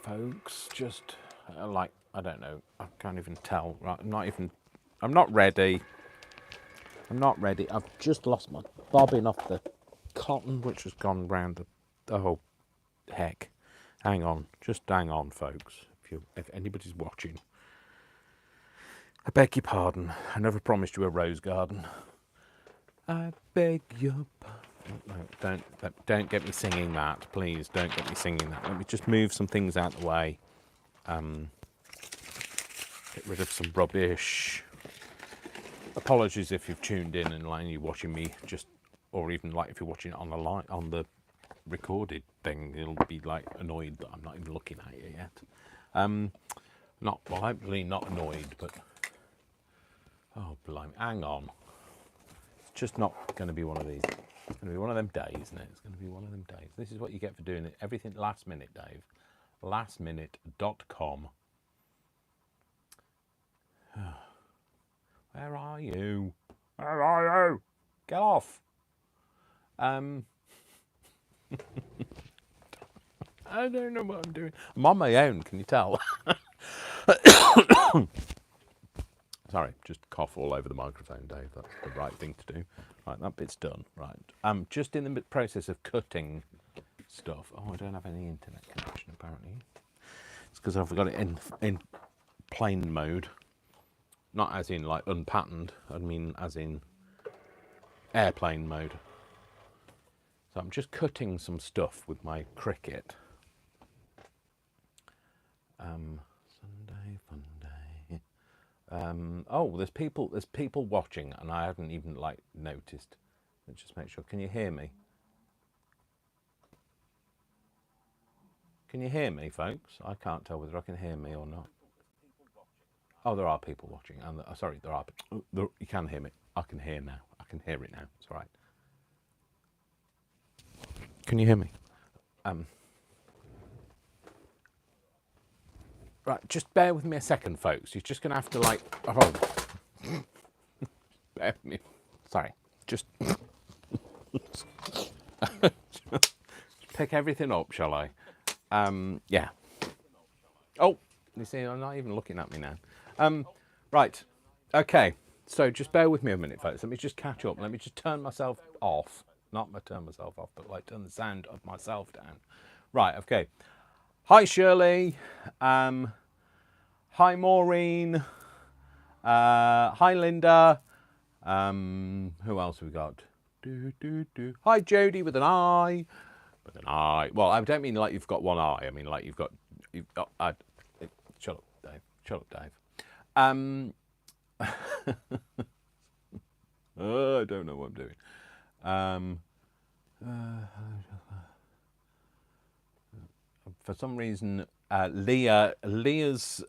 folks. Just like, I don't know. I can't even tell. Right, I'm not ready. I'm not ready. I've just lost my bobbin off the cotton, which has gone round the whole heck. Hang on. Just hang on, folks. If anybody's watching. I beg your pardon. I never promised you a rose garden. I beg your pardon. No, don't get me singing that, please. Don't get me singing that. Let me just move some things out of the way. Get rid of some rubbish. Apologies if you've tuned in and like you're watching me just, or even like if you're watching it on the recorded thing, you'll be like annoyed that I'm not even looking at you yet. Hopefully not annoyed, but oh blimey, hang on. It's just not going to be one of these. It's going to be one of them days, isn't it? It's going to be one of them days. This is what you get for doing it. Everything last minute, Dave. Lastminute.com. Where are you? Where are you? Get off. I don't know what I'm doing. I'm on my own, can you tell? Sorry, just cough all over the microphone, Dave. That's the right thing to do. Right, that bit's done. Right, I'm just in the process of cutting stuff. Oh, I don't have any internet connection, apparently. It's because I've got it in plane mode. Not as in, like, unpatterned. I mean, as in airplane mode. So I'm just cutting some stuff with my Cricut. Sunday fun day. Oh, there's people watching, and I haven't even like noticed. Let's just make sure. Can you hear me? Can you hear me, folks? I can't tell whether I can hear me or not. Oh, there are people watching. And sorry, there are. You can hear me. I can hear now. I can hear it now. It's all right. Can you hear me? Right, just bear with me a second, folks. You're just going to have to, like... Oh. Bear with me. Sorry. Just pick everything up, shall I? Yeah. Oh, you see, I'm not even looking at me now. Right. Okay. So just bear with me a minute, folks. Let me just catch up. Let me just turn myself off. Not turn myself off, but like turn the sound of myself down. Right, okay. Hi, Shirley. Hi, Maureen. Hi, Linda. Who else have we got? Hi, Jody with an eye. With an eye. Well, I don't mean like you've got one eye. I mean like you've got. Shut up, Dave. Shut up, Dave. I don't know what I'm doing. For some reason, Leah's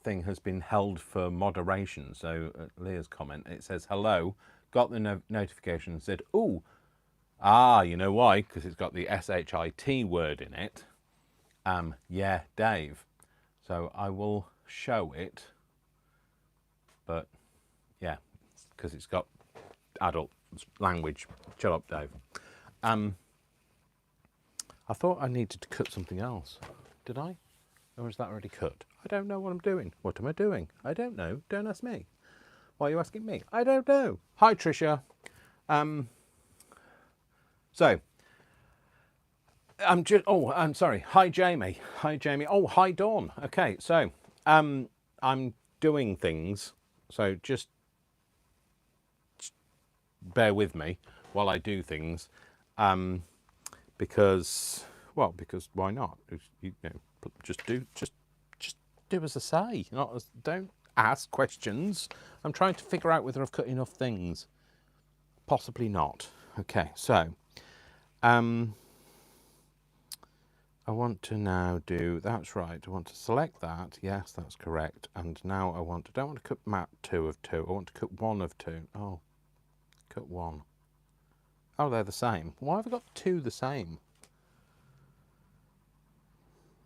thing has been held for moderation. So Leah's comment, it says, hello, got the notification and said, ooh, you know why? Because it's got the SHIT word in it. Yeah, Dave. So I will show it. But yeah, because it's got adult language. Shut up, Dave. I thought I needed to cut something else. Did I? Or is that already cut? I don't know what I'm doing. What am I doing? I don't know. Don't ask me. Why are you asking me? I don't know. Hi, Tricia. So, I'm just. Oh, I'm sorry. Hi, Jamie. Hi, Jamie. Oh, hi, Dawn. Okay, so I'm doing things. So just bear with me while I do things. Because why not? You know, just do as I say. Don't ask questions. I'm trying to figure out whether I've cut enough things. Possibly not. Okay, so I want to now do. That's right. I want to select that. Yes, that's correct. And now I don't want to cut map 2 of 2. I want to cut 1 of 2. Oh, cut 1. Oh, they're the same. Why have I got 2 the same?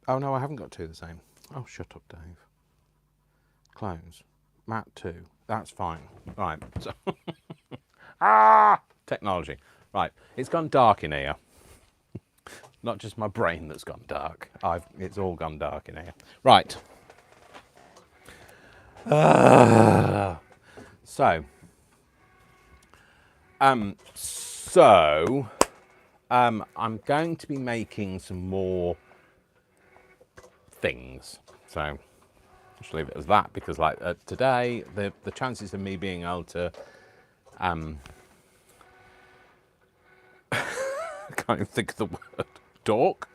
Oh, no, I haven't got 2 the same. Oh, shut up, Dave. Close. Mat 2. That's fine. Right. So technology. Right. It's gone dark in here. Not just my brain that's gone dark. It's all gone dark in here. Right. So, I'm going to be making some more things. So, just leave it as that because, like today, the chances of me being able to, I can't even think of the word, talk.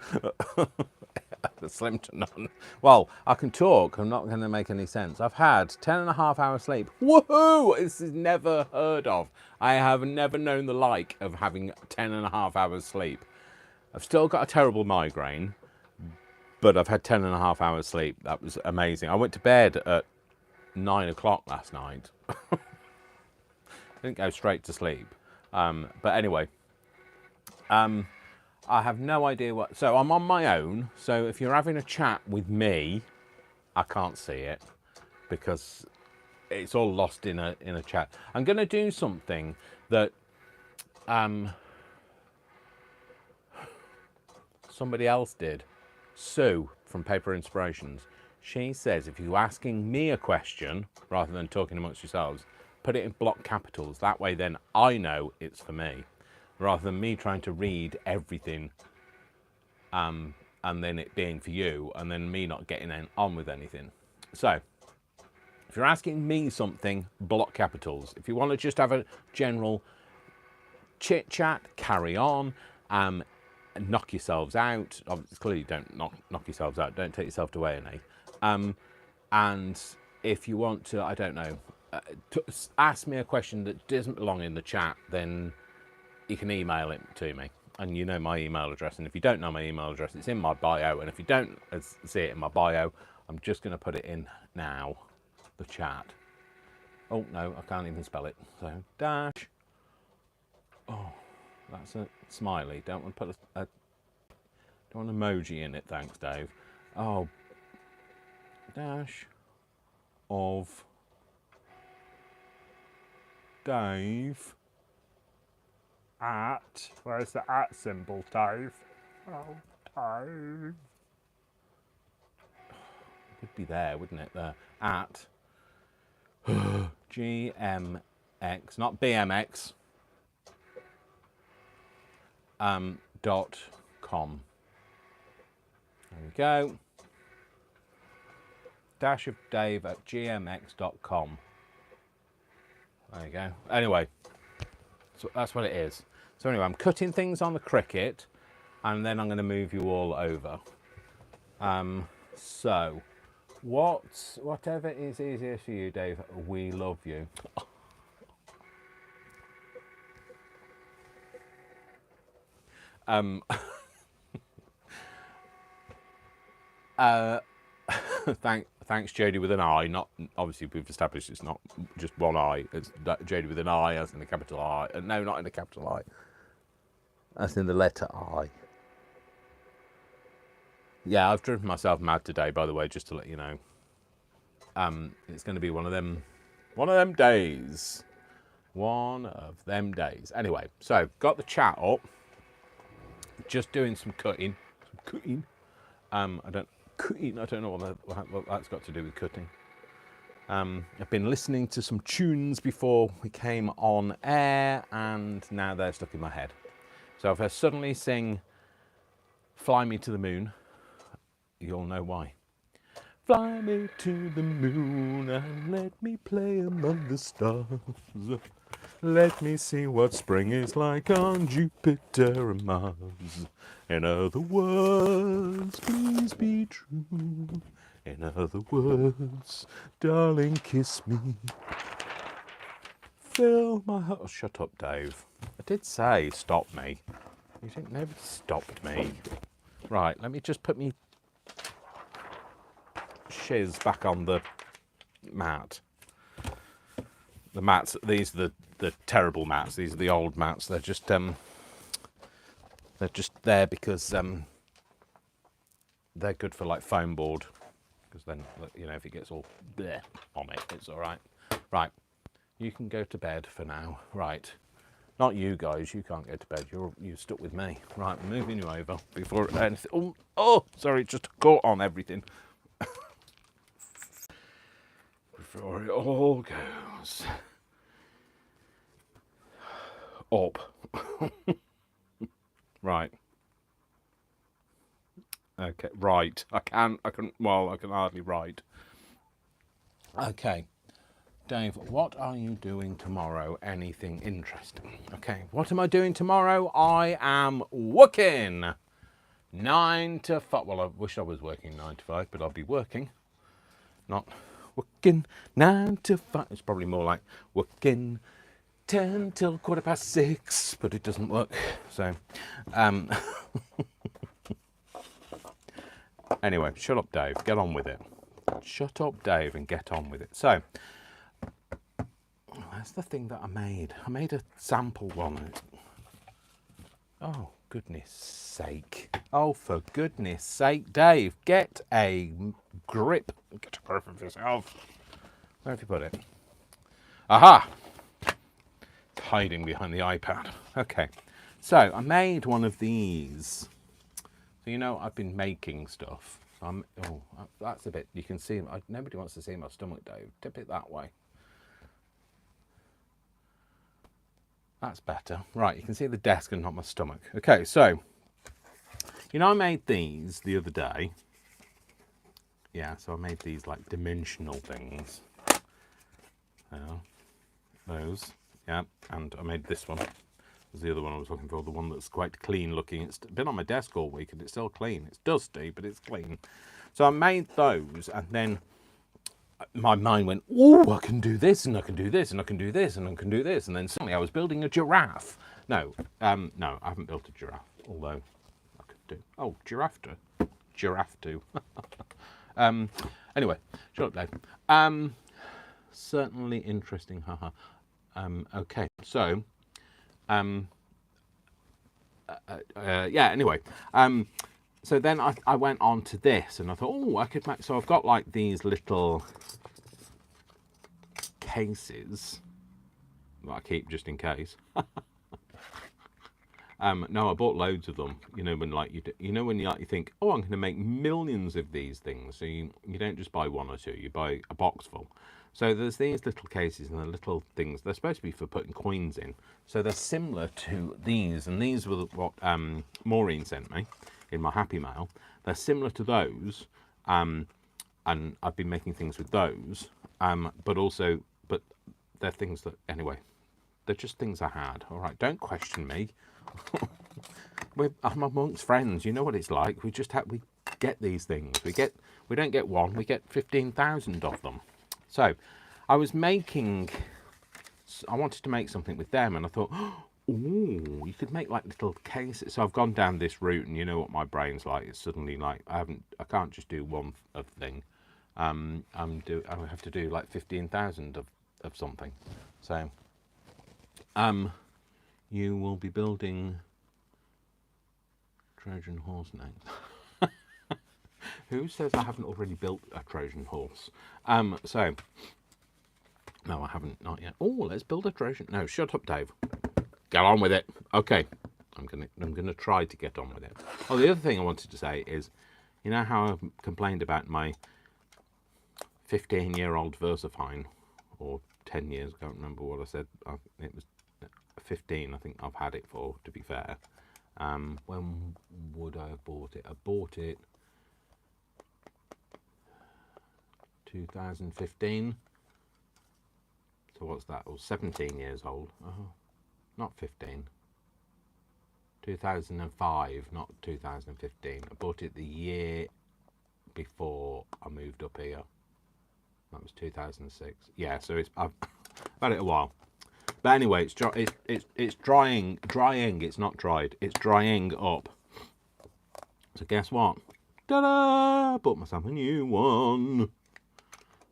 Slim to none. Well, I can talk. I'm not going to make any sense. I've had 10.5 hours sleep. Woohoo! This is never heard of. I have never known the like of having 10.5 hours sleep. I've still got a terrible migraine, but I've had 10.5 hours sleep. That was amazing. I went to bed at 9 o'clock last night. Didn't go straight to sleep. But anyway, I have no idea what... So I'm on my own. So if you're having a chat with me, I can't see it because it's all lost in a chat. I'm going to do something that somebody else did. Sue from Paper Inspirations. She says if you're asking me a question rather than talking amongst yourselves, put it in block capitals. That way then I know it's for me, rather than me trying to read everything and then it being for you and then me not getting on with anything. So if you're asking me something, block capitals. If you want to just have a general chit chat, carry on, knock yourselves out. Clearly don't knock yourselves out, don't take yourself to A&E. And if you want to, I don't know, ask me a question that doesn't belong in the chat, then you can email it to me, and you know my email address. And if you don't know my email address, it's in my bio. And if you don't see it in my bio, I'm just going to put it in now, the chat. Oh no, I can't even spell it. So dash. Oh, that's a smiley. Don't want to put don't want an emoji in it. Thanks, Dave. Oh, dash of Dave. At, where's the at symbol, Dave? Oh, Dave. It would be there, wouldn't it? There. At GMX, not BMX, .com. There we go. Dash of Dave at gmx.com. There you go. Anyway. So that's what it is. So anyway, I'm cutting things on the Cricut, and then I'm going to move you all over. So, whatever is easiest for you, Dave, we love you. Thanks, Jodie with an I. Not obviously we've established it's not just one I. It's Jodie with an I, as in a capital I. No, not in a capital I. As in the letter I. Yeah, I've driven myself mad today, by the way, just to let you know. It's going to be one of them days. One of them days. Anyway, so got the chat up. Just doing some cutting. I don't know what that's got to do with cutting. I've been listening to some tunes before we came on air, and now they're stuck in my head. So if I suddenly sing Fly Me to the Moon, you'll know why. Fly me to the moon and let me play among the stars. Let me see what spring is like on Jupiter and Mars. In other words, please be true. In other words, darling, kiss me. Fill my heart. Oh, shut up, Dave. I did say stop me. You think nobody stopped me? Right, let me just put me shiz back on the mat. The mats, these are the terrible mats. These are the old mats. They're just there because they're good for like foam board. Because then, you know, if it gets all bleh on it, it's all right. Right, you can go to bed for now. Right, Not you guys, you can't go to bed. You're stuck with me. Right, I'm moving you over before anything. Oh, sorry, just caught on everything. Before it all goes up. Right. Okay, right. I can hardly write. Okay. Dave, what are you doing tomorrow? Anything interesting? Okay, what am I doing tomorrow? I am working 9 to 5. Well, I wish I was working 9 to 5, but I'll be working. Not working 9 to 5. It's probably more like working 10 till 6:15, but it doesn't work. So, anyway, shut up, Dave. Get on with it. Shut up, Dave, and get on with it. So, that's the thing that I made. I made a sample one. Oh, goodness sake. Oh, for goodness sake, Dave, get a grip. Get a grip of yourself. Where have you put it? Aha! It's hiding behind the iPad. Okay. So, I made one of these. So, you know, I've been making stuff. Oh, that's a bit, you can see, nobody wants to see my stomach, Dave. Tip it that way. That's better. Right, you can see the desk and not my stomach. Okay, so, you know, I made these the other day. Yeah, so I made these like dimensional things. Those, yeah, and I made this one. Was the other one I was looking for, the one that's quite clean looking. It's been on my desk all week and it's still clean. It's dusty, but it's clean. So I made those, and then my mind went, oh, I can do this, and I can do this, and I can do this, and I can do this. And then suddenly I was building a giraffe. No, no, I haven't built a giraffe, although I could do. Oh, giraffe too. Anyway, shut up, Dave. Certainly interesting, haha. Okay, so, yeah, anyway. So then I went on to this, and I thought, oh, I could make, so I've got like these little cases that I keep just in case. No, I bought loads of them. You know, when like when you think, oh, I'm going to make millions of these things. So you don't just buy one or two, you buy a box full. So there's these little cases and the little things. They're supposed to be for putting coins in. So they're similar to these, and these were what Maureen sent me in my Happy Mail. They're similar to those, and I've been making things with those. But they're things that, anyway, they're just things I had. All right, don't question me. I'm amongst friends. You know what it's like. We get these things. We don't get one. We get 15,000 of them. So, I wanted to make something with them, and I thought, oh, you could make like little cases. So I've gone down this route, and you know what my brain's like. It's suddenly like I can't just do one thing. I have to do like 15,000 of something. So, you will be building Trojan horse next. Who says I haven't already built a Trojan horse? So, no, I haven't, not yet. Oh, let's build a Trojan. No, shut up, Dave. Get on with it. Okay, I'm gonna try to get on with it. Oh, the other thing I wanted to say is, you know how I've complained about my 15-year-old Versafine, or 10 years, I can't remember what I said. It was 15, I think I've had it for, to be fair. When would I have bought it? I bought it 2015. So what's that? I was 17 years old. Oh, not 15. 2005, not 2015. I bought it the year before I moved up here. That was 2006. Yeah, so I've had it a while. But anyway, it's drying. It's not dried. It's drying up. So guess what? Ta-da! Bought myself a new one.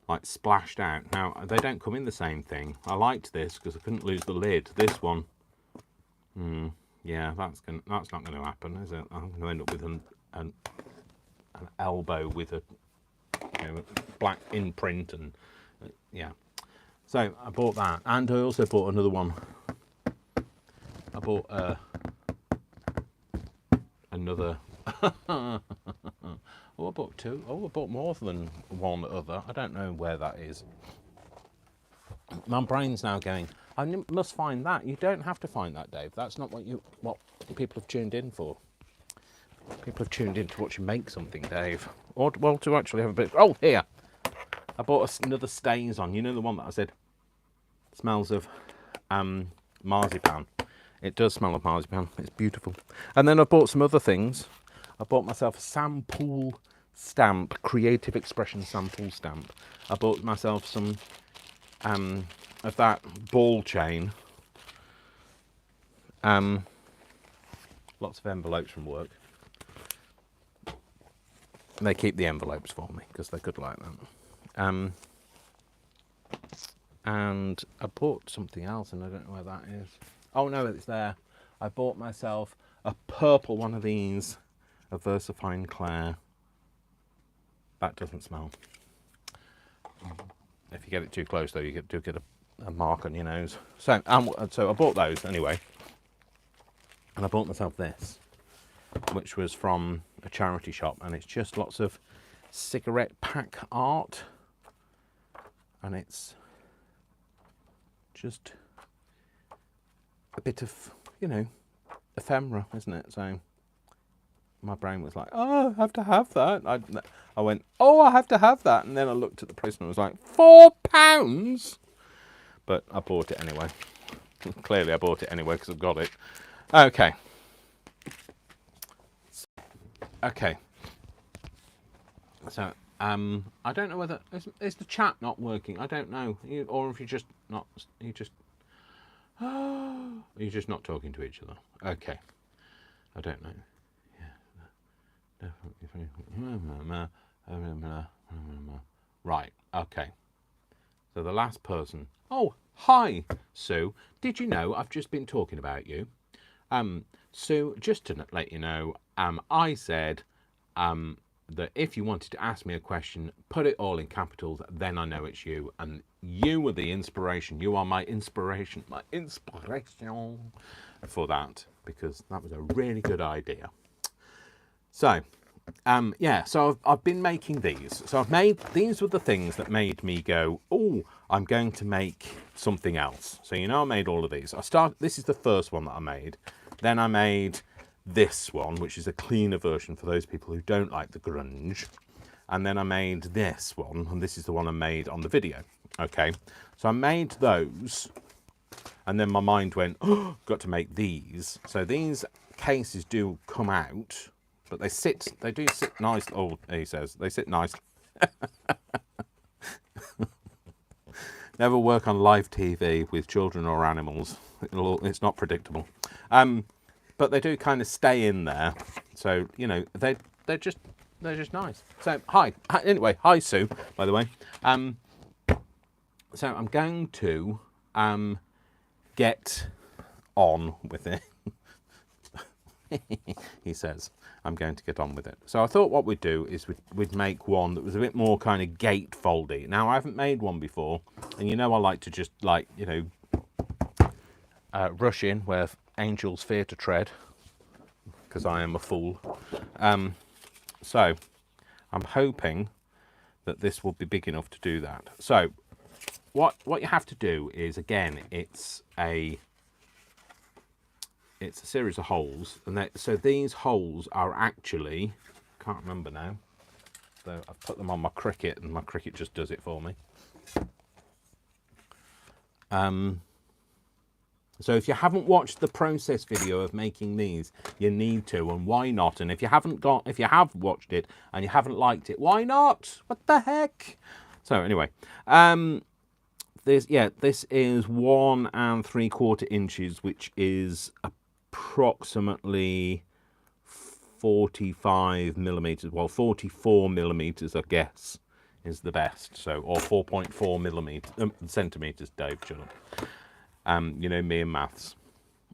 Like splashed out. Now they don't come in the same thing. I liked this because I couldn't lose the lid. This one, yeah, that's not going to happen, is it? I'm going to end up with an elbow with a black imprint, and yeah. So I bought that, and I also bought another one. I bought another. Oh, I bought two. Oh, I bought more than one other. I don't know where that is. My brain's now going, I must find that. You don't have to find that, Dave. That's not what people have tuned in for. People have tuned in to watch you make something, Dave. Or, well, to actually have a bit... Oh, here. I bought another Stays-On. You know the one that I said smells of marzipan. It does smell of marzipan. It's beautiful. And then I bought some other things. I bought myself a sample stamp, creative expression sample stamp. I bought myself some of that ball chain. Lots of envelopes from work. They keep the envelopes for me because they're good like that. And I bought something else and I don't know where that is. Oh no, it's there. I bought myself a purple one of these, a VersaFine Claire. That doesn't smell. If you get it too close though, you do get a mark on your nose. So I bought those anyway. And I bought myself this, which was from a charity shop, and it's just lots of cigarette pack art. And it's just a bit of, you know, ephemera, isn't it? So my brain was like, oh, I have to have that. I went, oh, I have to have that. And then I looked at the price and I was like, £4? But I bought it anyway. Clearly I bought it anyway because I've got it. Okay. Okay. So, I don't know whether, is the chat not working? I don't know. Or if you're just not, you're just not talking to each other. Okay. I don't know. Right, okay. So the last person. Oh, hi, Sue. Did you know I've just been talking about you? Sue, just to let you know, I said that if you wanted to ask me a question, put it all in capitals, then I know it's you. And you were the inspiration. You are my inspiration for that, because that was a really good idea. So, yeah, so I've been making these. So these were the things that made me go, oh, I'm going to make something else. So, you know, I made all of these. This is the first one that I made. Then I made this one, which is a cleaner version for those people who don't like the grunge. And then I made this one, and this is the one I made on the video. Okay, so I made those, and then my mind went, oh, got to make these. So these cases do come out, but they do sit nice. Oh, he says, they sit nice. Never work on live TV with children or animals. It's not predictable. But they do kind of stay in there. So, you know, they're just nice. So, hi. Anyway, hi, Sue, by the way. So I'm going to get on with it. He says, I'm going to get on with it. So I thought what we'd do is we'd make one that was a bit more kind of gatefoldy. Now, I haven't made one before, and you know I like to just, like, you know, rush in where angels fear to tread, because I am a fool. So I'm hoping that this will be big enough to do that. So what you have to do is, again, it's a series of holes, and so these holes are actually, can't remember now, so I've put them on my Cricut, and my Cricut just does it for me. So if you haven't watched the process video of making these, you need to, and why not? And if you have watched it and you haven't liked it, why not? What the heck? So anyway, this is 1 3/4 inches, which is approximately 45 millimeters. Well, 44 millimeters, I guess, is the best. So, or 4.4 centimeters. Dave, shut up. You know me and maths.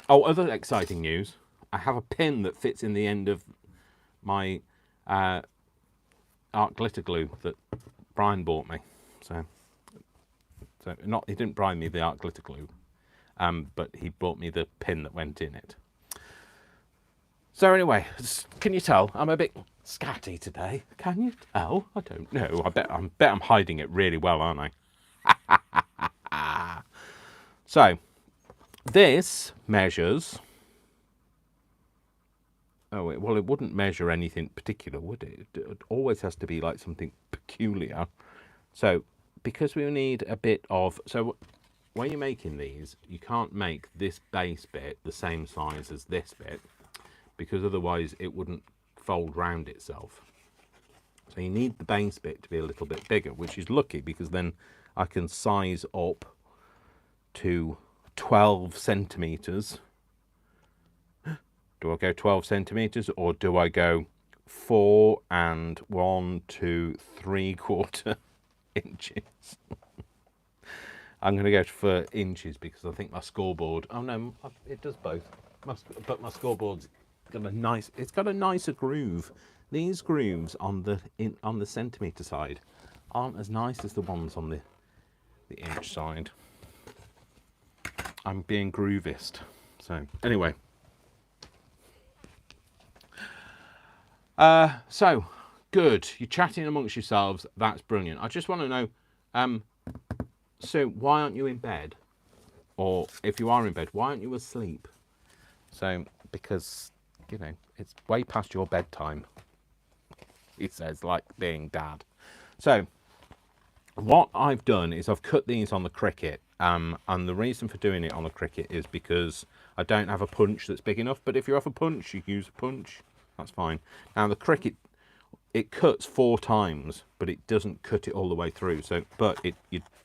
Oh, other exciting news. I have a pin that fits in the end of my art glitter glue that Brian bought me. So he didn't buy me the art glitter glue. but he bought me the pin that went in it. So anyway, can you tell I'm a bit scatty today? Can you tell? I don't know. I bet I'm hiding it really well, aren't I? So this measures. Oh, well, it wouldn't measure anything particular, would it? It always has to be like something peculiar. So because we need a bit of, so when you're making these, you can't make this base bit the same size as this bit, because otherwise it wouldn't fold round itself. So you need the base bit to be a little bit bigger, which is lucky because then I can size up to 12 centimeters. Do I go 12 centimeters or do I go 4 and 1, 2, 3/4 inches? I'm going to go for inches because I think my scoreboard, oh no, it does both. But my scoreboard's got a nice, it's got a nicer groove. These grooves on the centimetre side aren't as nice as the ones on the inch side. I'm being groovist. So anyway. So good. You're chatting amongst yourselves. That's brilliant. I just want to know, Sue, why aren't you in bed? Or if you are in bed, why aren't you asleep? So, because, you know, it's way past your bedtime. He says, like being dad. So, what I've done is I've cut these on the Cricut. And the reason for doing it on the Cricut is because I don't have a punch that's big enough. But if you have a punch, you can use a punch. That's fine. Now, the Cricut, it cuts 4 times, but it doesn't cut it all the way through. So, but it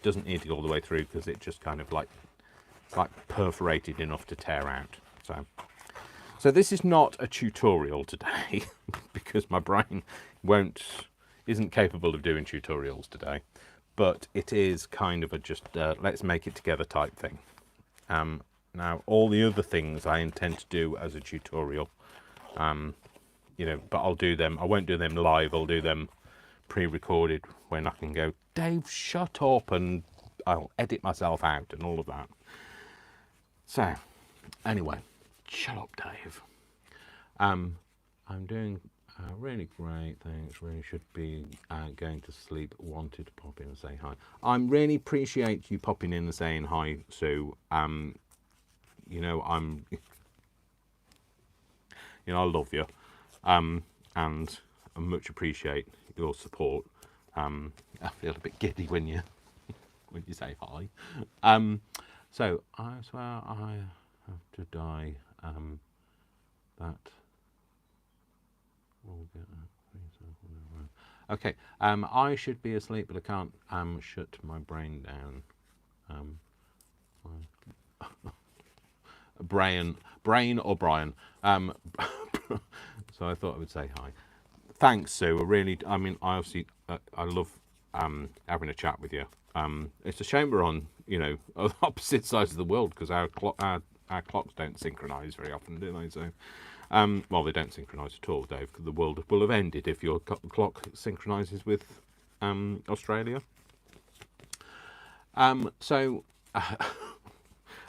doesn't need to go all the way through because it just kind of like perforated enough to tear out. So this is not a tutorial today because my brain isn't capable of doing tutorials today, but it is kind of a just let's make it together type thing. Now all the other things I intend to do as a tutorial, you know, but I'll do them. I won't do them live. I'll do them pre-recorded when I can go, Dave, shut up, and I'll edit myself out and all of that. So, anyway, shut up, Dave. I'm doing really great, thanks. Really should be going to sleep. Wanted to pop in and say hi. I really appreciate you popping in and saying hi, Sue. You know, I love you. And I much appreciate your support. I feel a bit giddy when you say hi. So I swear I have to die. That will get okay. I should be asleep, but I can't shut my brain down. Brain or Brian. So I thought I would say hi. Thanks, Sue. I mean, I obviously, I love having a chat with you. It's a shame we're on, you know, opposite sides of the world because our clocks don't synchronise very often, do they? So, well, they don't synchronise at all, Dave. The world will have ended if your clock synchronises with Australia. So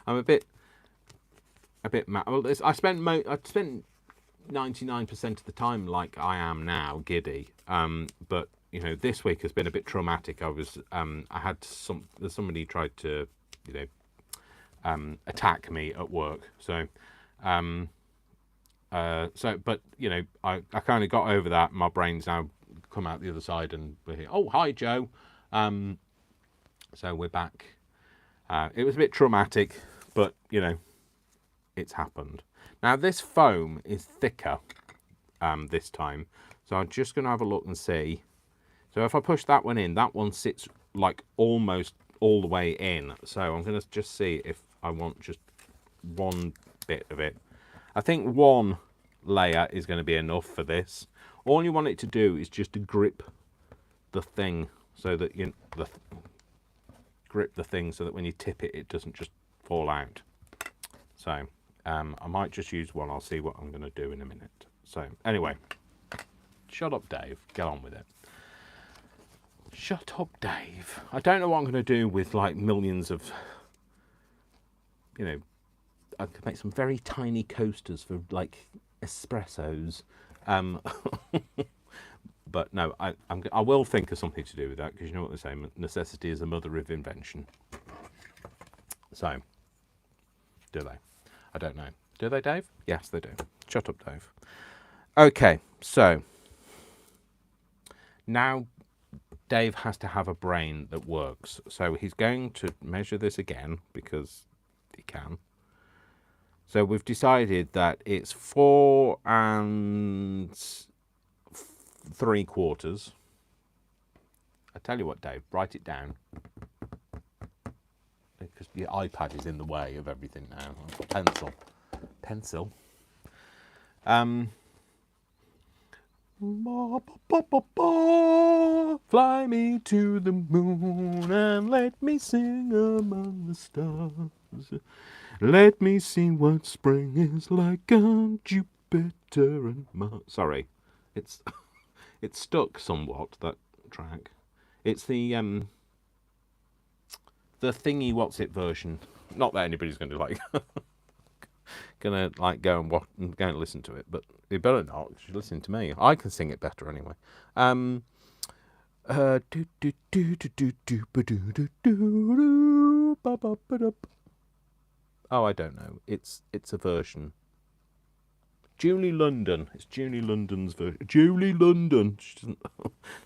I'm a bit mad. Well, I spent 99% of the time like I am now, giddy. But you know, this week has been a bit traumatic. I had somebody tried to, you know, attack me at work. So, but you know, I kind of got over that. My brain's now come out the other side, and we're here. Oh, hi, Joe. So we're back. It was a bit traumatic, but you know, it's happened. Now this foam is thicker this time, so I'm just going to have a look and see. So if I push that one in, that one sits like almost all the way in. So I'm going to just see if I want just one bit of it. I think one layer is going to be enough for this. All you want it to do is just to grip the thing so that grip the thing so that when you tip it, it doesn't just fall out. So I might just use one. I'll see what I'm going to do in a minute. So anyway, shut up, Dave. Get on with it. Shut up, Dave. I don't know what I'm going to do with like millions of you know, I could make some very tiny coasters for like espressos. Um, but no, I will think of something to do with that, because you know what they say, necessity is the mother of invention. So, do they? I don't know. Do they, Dave? Yes, they do. Shut up, Dave. Okay, so now Dave has to have a brain that works. So he's going to measure this again because he can. So we've decided that it's 4 3/4. I tell you what, Dave, write it down, because your iPad is in the way of everything now. Pencil. Fly me to the moon and let me sing among the stars. Let me see what spring is like on Jupiter and Mars. Sorry, it's it's stuck somewhat, that track. It's the thingy what's it version. Not that anybody's going to like gonna like go and watch and go and listen to it, but you better not. You should listen to me. I can sing it better anyway. Oh, I don't know. It's a version. Julie London. It's Julie London's version. Julie London.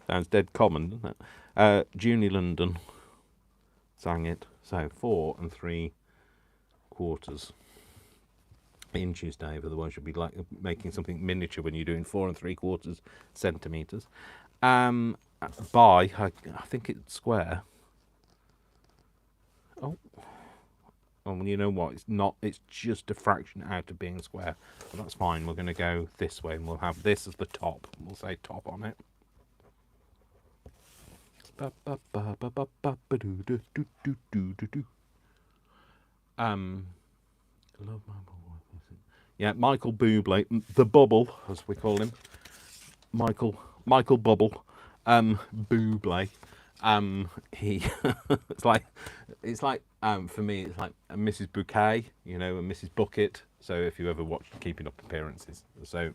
Sounds dead common, doesn't it? Julie London sang it. So 4 3/4 inches, Dave. Otherwise, you'll be like making something miniature when you're doing 4 3/4 centimeters. By I think it's square. Oh, well, you know what? It's not. It's just a fraction out of being square. But that's fine. We're going to go this way, and we'll have this as the top. We'll say top on it. Love my boy. Yeah, Michael Bublé, the Bubble, as we call him. Michael Bubble, Bublé. He it's like for me it's like a Mrs. Bouquet, you know, a Mrs. Bucket. So if you ever watched Keeping Up Appearances, so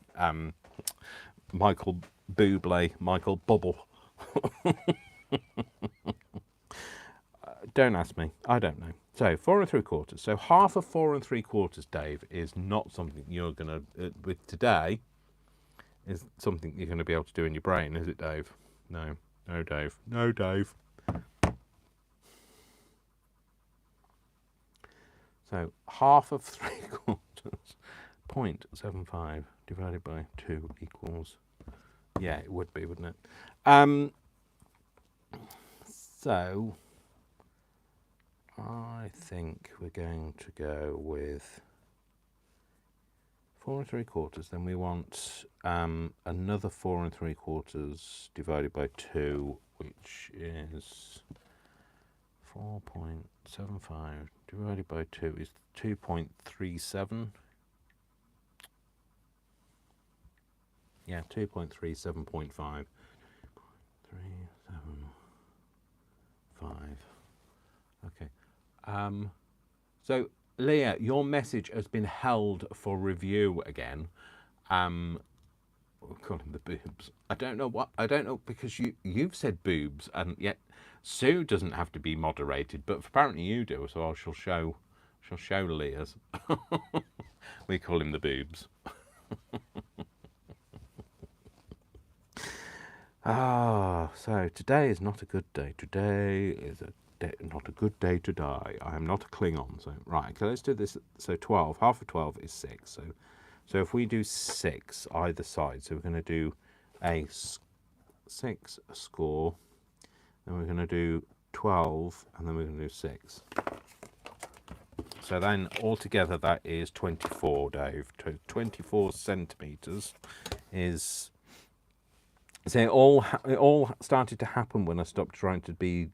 Michael Bublé, Michael Bubble. Don't ask me, I don't know. So 4 3/4. So half of 4 3/4, Dave, is not something you're gonna with today. Is something you're going to be able to do in your brain, is it, Dave? No, Dave. No, Dave. So half of 3/4, 0.75 divided by 2 equals. Yeah, it would be, wouldn't it? So I think we're going to go with 4 3/4. Then we want another 4 3/4 divided by 2, which is 4.75 divided by 2 is 2.37. Yeah, 2.37.5. 375. Okay. So Leah, your message has been held for review again. We'll call him the boobs. I don't know because you've said boobs, and yet Sue doesn't have to be moderated, but apparently you do. So I shall show Leah's. We call him the boobs. So today is not a good day. Today is not a good day to die. I am not a Klingon. So right, okay, let's do this. So 12, half of 12 is 6. So if we do 6 either side, so we're going to do a 6 score, then we're going to do 12, and then we're going to do 6. So then altogether that is 24, Dave. 24 centimeters is. So it all started to happen when I stopped trying to be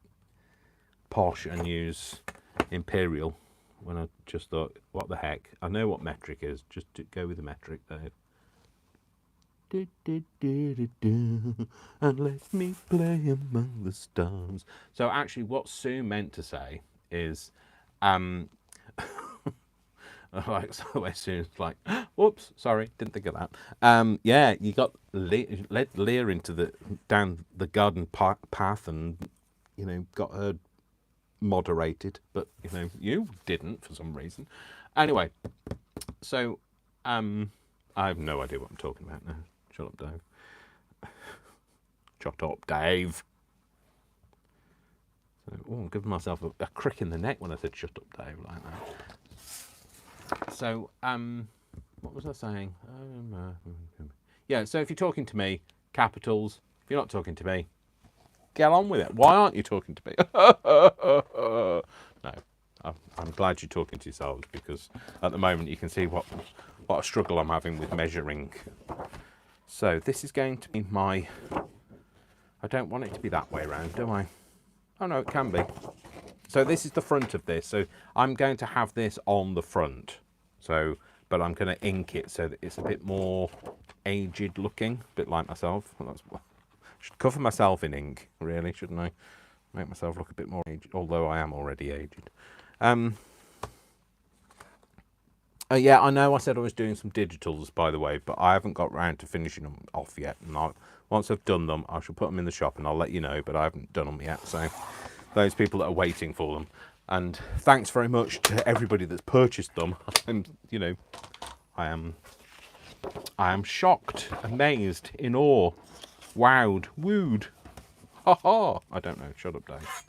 posh and use imperial. When I just thought, what the heck? I know what metric is. Just go with the metric, Dave. And let me play among the stars. So actually, what Sue meant to say is, Like, so as soon as like, whoops, sorry, didn't think of that. Yeah, you got led Leah into down the garden path, and got her moderated, but you didn't for some reason. Anyway, so I have no idea what I'm talking about now. Shut up, Dave. Shut up, Dave. So, I'm giving myself a crick in the neck when I said shut up, Dave, like that. So, what was I saying? Yeah, so if you're talking to me, capitals. If you're not talking to me, get on with it. Why aren't you talking to me? No, I'm glad you're talking to yourselves, because at the moment you can see what a struggle I'm having with measuring. So this is going to be my... I don't want it to be that way around, do I? Oh no, it can be. So this is the front of this. So I'm going to have this on the front. So, but I'm going to ink it so that it's a bit more aged looking, a bit like myself. Well, I should cover myself in ink, really, shouldn't I? Make myself look a bit more aged, although I am already aged. Yeah, I know I said I was doing some digitals, by the way, but I haven't got round to finishing them off yet. And once I've done them, I shall put them in the shop and I'll let you know, but I haven't done them yet. So those people that are waiting for them. And thanks very much to everybody that's purchased them. And, I am shocked, amazed, in awe, wowed, wooed. Ha ha! I don't know. Shut up, Dave.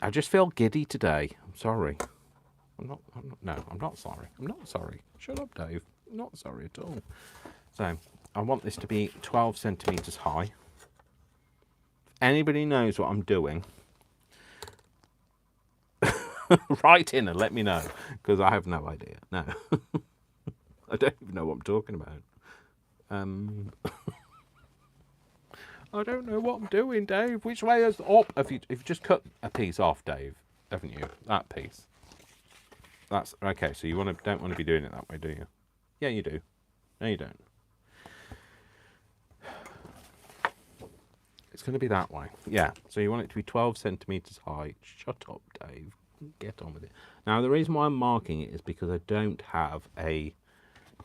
I just feel giddy today. I'm sorry. I'm not sorry. I'm not sorry. Shut up, Dave. I'm not sorry at all. So, I want this to be 12 centimetres high. If anybody knows what I'm doing, write in and let me know, because I have no idea. No. I don't even know what I'm talking about. I don't know what I'm doing, Dave. Which way is up? If you just cut a piece off, Dave, haven't you? That piece. That's okay. So you don't want to be doing it that way, do you? Yeah, you do. No, you don't. It's going to be that way. Yeah. So you want it to be 12 centimetres high. Shut up, Dave. Get on with it. Now, the reason why I'm marking it is because I don't have a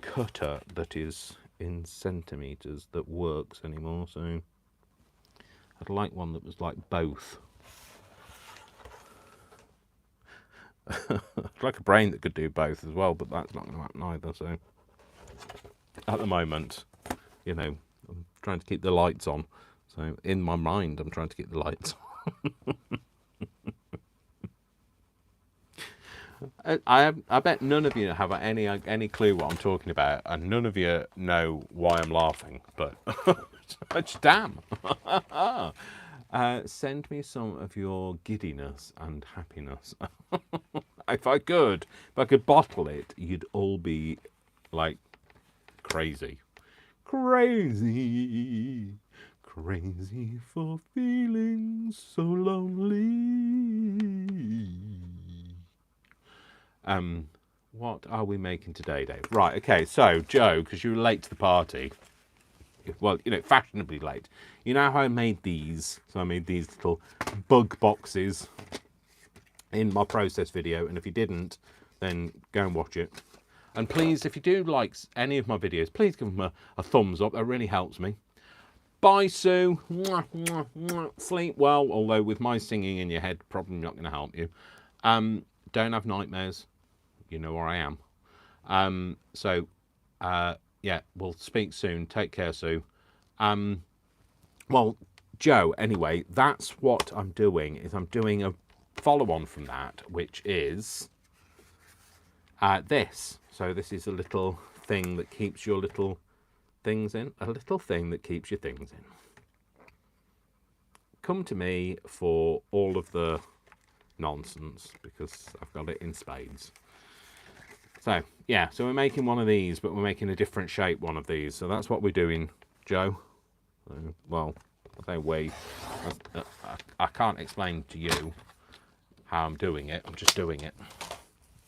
cutter that is in centimetres that works anymore. So I'd like one that was like both. I'd like a brain that could do both as well, but that's not going to happen either. So at the moment, I'm trying to keep the lights on. So in my mind, I'm trying to keep the lights on. I bet none of you have any clue what I'm talking about, and none of you know why I'm laughing. But damn. Send me some of your giddiness and happiness. If I could bottle it, you'd all be like crazy. Crazy for feeling so lonely. What are we making today, Dave? Right, okay, so Joe, because you were late to the party, well, fashionably late. You know how I made these? So I made these little bug boxes in my process video, and if you didn't, then go and watch it. And please, if you do like any of my videos, please give them a thumbs up. That really helps me. Bye, Sue. Mwah, mwah, mwah. Sleep well, although with my singing in your head, probably not going to help you. Don't have nightmares. You know where I am. Yeah, we'll speak soon. Take care, Sue. Well, Joe, anyway, that's what I'm doing, is I'm doing a follow-on from that, which is this. So this is a little thing that keeps your little things in. A little thing that keeps your things in. Come to me for all of the nonsense, because I've got it in spades. So, yeah, so we're making one of these, but we're making a different shape one of these. So that's what we're doing, Joe. Well, I say we. I can't explain to you how I'm doing it. I'm just doing it.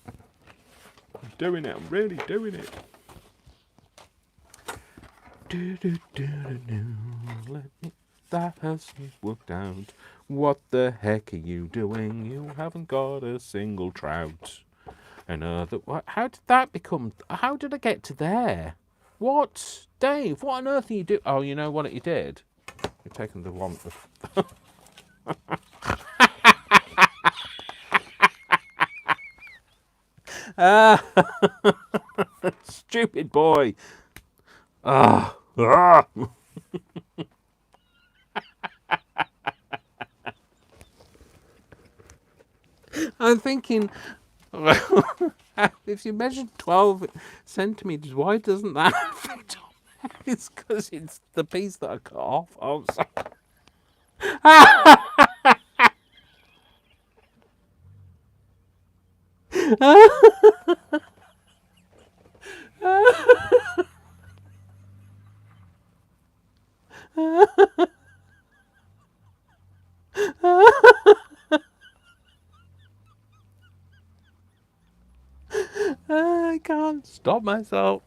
I'm doing it. I'm really doing it. Let me that hasn't worked out. What the heck are you doing? You haven't got a single trout. Another. How did that become? How did I get to there? What, Dave? What on earth are you doing? Oh, you know what you did? You're taking the one. Stupid boy. Ah. Ah. I'm thinking, if you measure 12 centimetres, why doesn't that fit on there? It's because it's the piece that I cut off. Oh, sorry. I can't stop myself.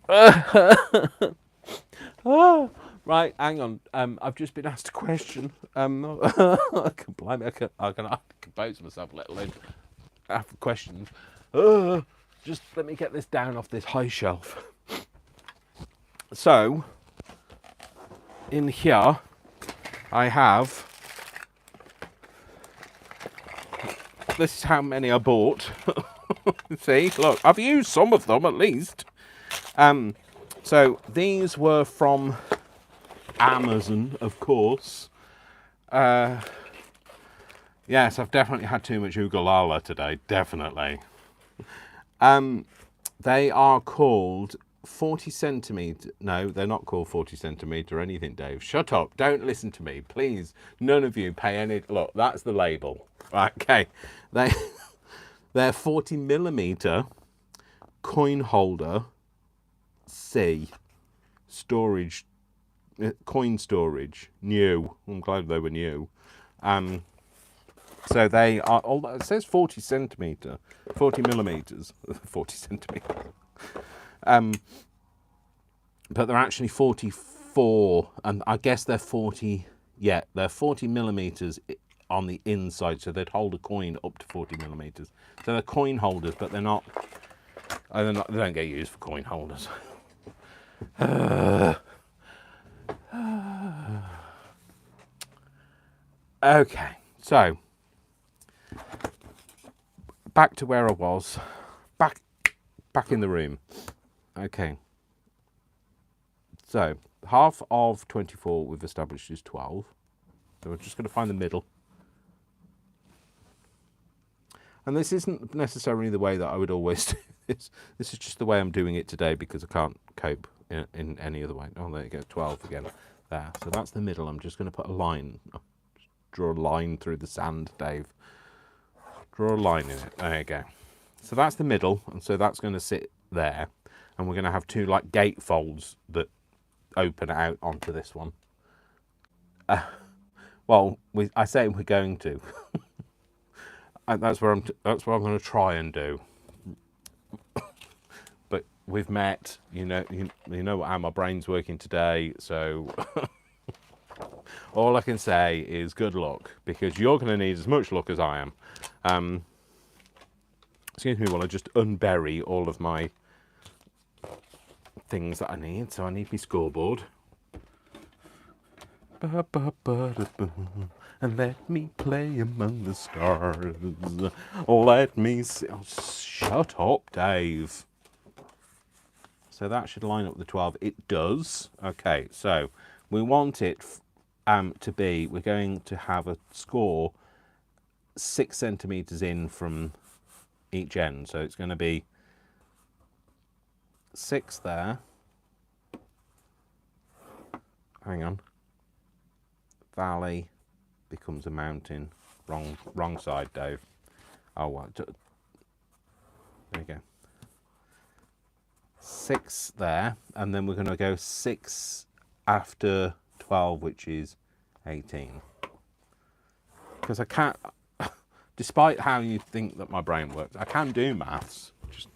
Oh, right, hang on. I've just been asked a question. I can compose myself, let alone have questions. Just let me get this down off this high shelf. So, in here, I have. This is how many I bought. See, look, I've used some of them at least. So these were from Amazon, of course. Yes, I've definitely had too much Ugalala today, definitely. They are called 40 centimetre. No, they're not called 40 centimetre or anything, Dave. Shut up. Don't listen to me, please. None of you pay any. Look, that's the label. Right, okay. They're 40 millimetre coin holder C storage, coin storage, new. I'm glad they were new. So they are, although it says 40 centimetre, 40 millimetres, 40 centimetre. But they're actually 44, and I guess they're 40, yeah, they're 40 millimetres on the inside, so they'd hold a coin up to 40 millimetres. So they're coin holders, but they're not, they don't get used for coin holders. Okay, so back to where I was, back in the room. Okay, so half of 24 we've established is 12, so we're just going to find the middle. And this isn't necessarily the way that I would always do this. This is just the way I'm doing it today because I can't cope in any other way. Oh, there you go, 12 again. There, so that's the middle. I'm just going to put a line. Just draw a line through the sand, Dave. Draw a line in it. There you go. So that's the middle, and so that's going to sit there. And we're going to have two like gate folds that open out onto this one. Well, I say we're going to. That's what I'm going to try and do. But we've met, you know how my brain's working today, so all I can say is good luck, because you're going to need as much luck as I am. Excuse me while I just unbury all of my things that I need. So I need my scoreboard. And let me play among the stars. Let me see. Oh, shut up, Dave. So that should line up the 12. It does. Okay, so we want it to be, we're going to have a score 6 centimetres in from each end. So it's going to be 6 there. Hang on. Valley becomes a mountain. Wrong side, Dave. Oh, well. There you go. 6 there, and then we're going to go 6 after 12, which is 18. Because I can't, despite how you think that my brain works, I can do maths. Just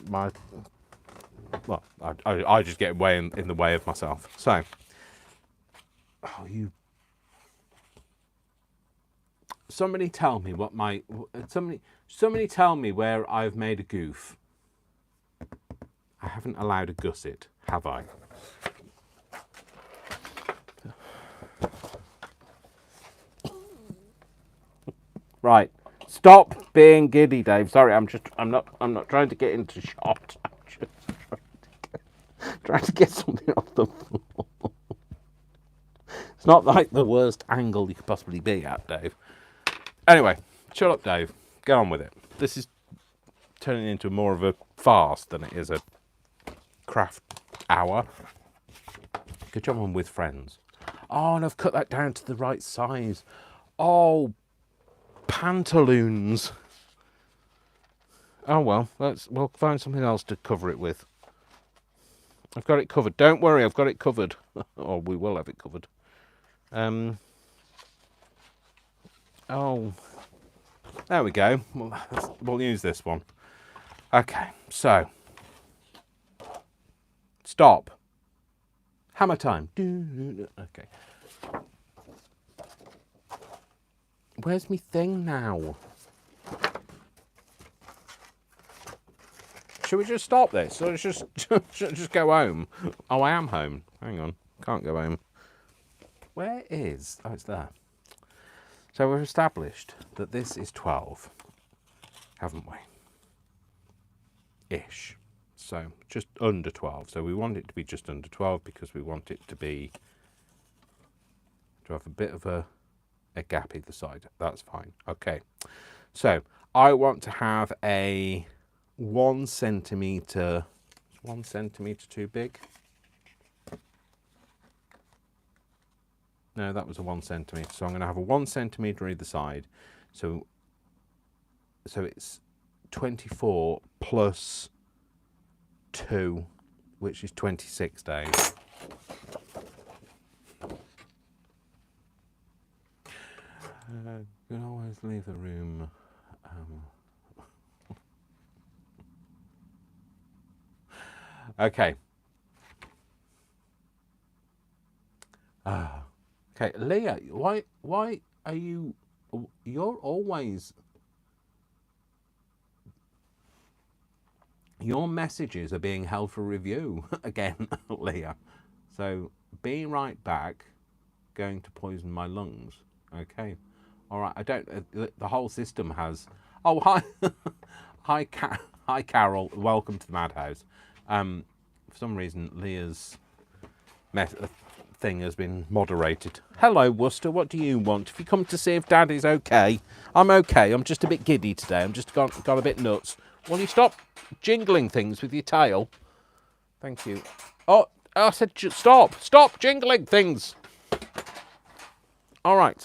my, well, I just get way in the way of myself. So Oh, you. Somebody tell me what my. Somebody tell me where I've made a goof. I haven't allowed a gusset, have I? Right. Stop being giddy, Dave. Sorry, I'm not trying to get into shot. I'm just trying to get something off the floor. It's not like the worst angle you could possibly be at, Dave. Anyway, shut up, Dave. Get on with it. This is turning into more of a farce than it is a craft hour. Good job I'm with friends. Oh, and I've cut that down to the right size. Oh, pantaloons. Oh well, we'll find something else to cover it with. I've got it covered. Don't worry, I've got it covered. Or we will have it covered. Oh, there we go. We'll use this one. Okay, so stop. Hammer time. Okay. Where's me thing now? Should we just stop this? Or just go home? Oh, I am home. Hang on. Can't go home. Where is... Oh, it's there. So we've established that this is 12, haven't we? Ish. So just under 12. So we want it to be just under 12 because we want it to be... to have a bit of a gap either side. That's fine. Okay. So I want to have a 1 centimetre... Is 1 centimetre too big? No, that was a 1 centimetre. So I'm going to have a 1 centimetre either side. So it's 24 plus 2, which is 26 days. You can always leave the room. Okay. Okay, Leah, why are you... You're always... Your messages are being held for review again, Leah. So, be right back. Going to poison my lungs. Okay. All right. I don't... the whole system has... Oh, hi. Hi, Carol. Welcome to the Madhouse. For some reason, Leah's thing has been moderated. Hello, Worcester. What do you want? If you come to see if Dad is okay, I'm okay. I'm just a bit giddy today. I'm just got a bit nuts. Will you stop jingling things with your tail? Thank you. Oh, I said stop. Stop jingling things. All right.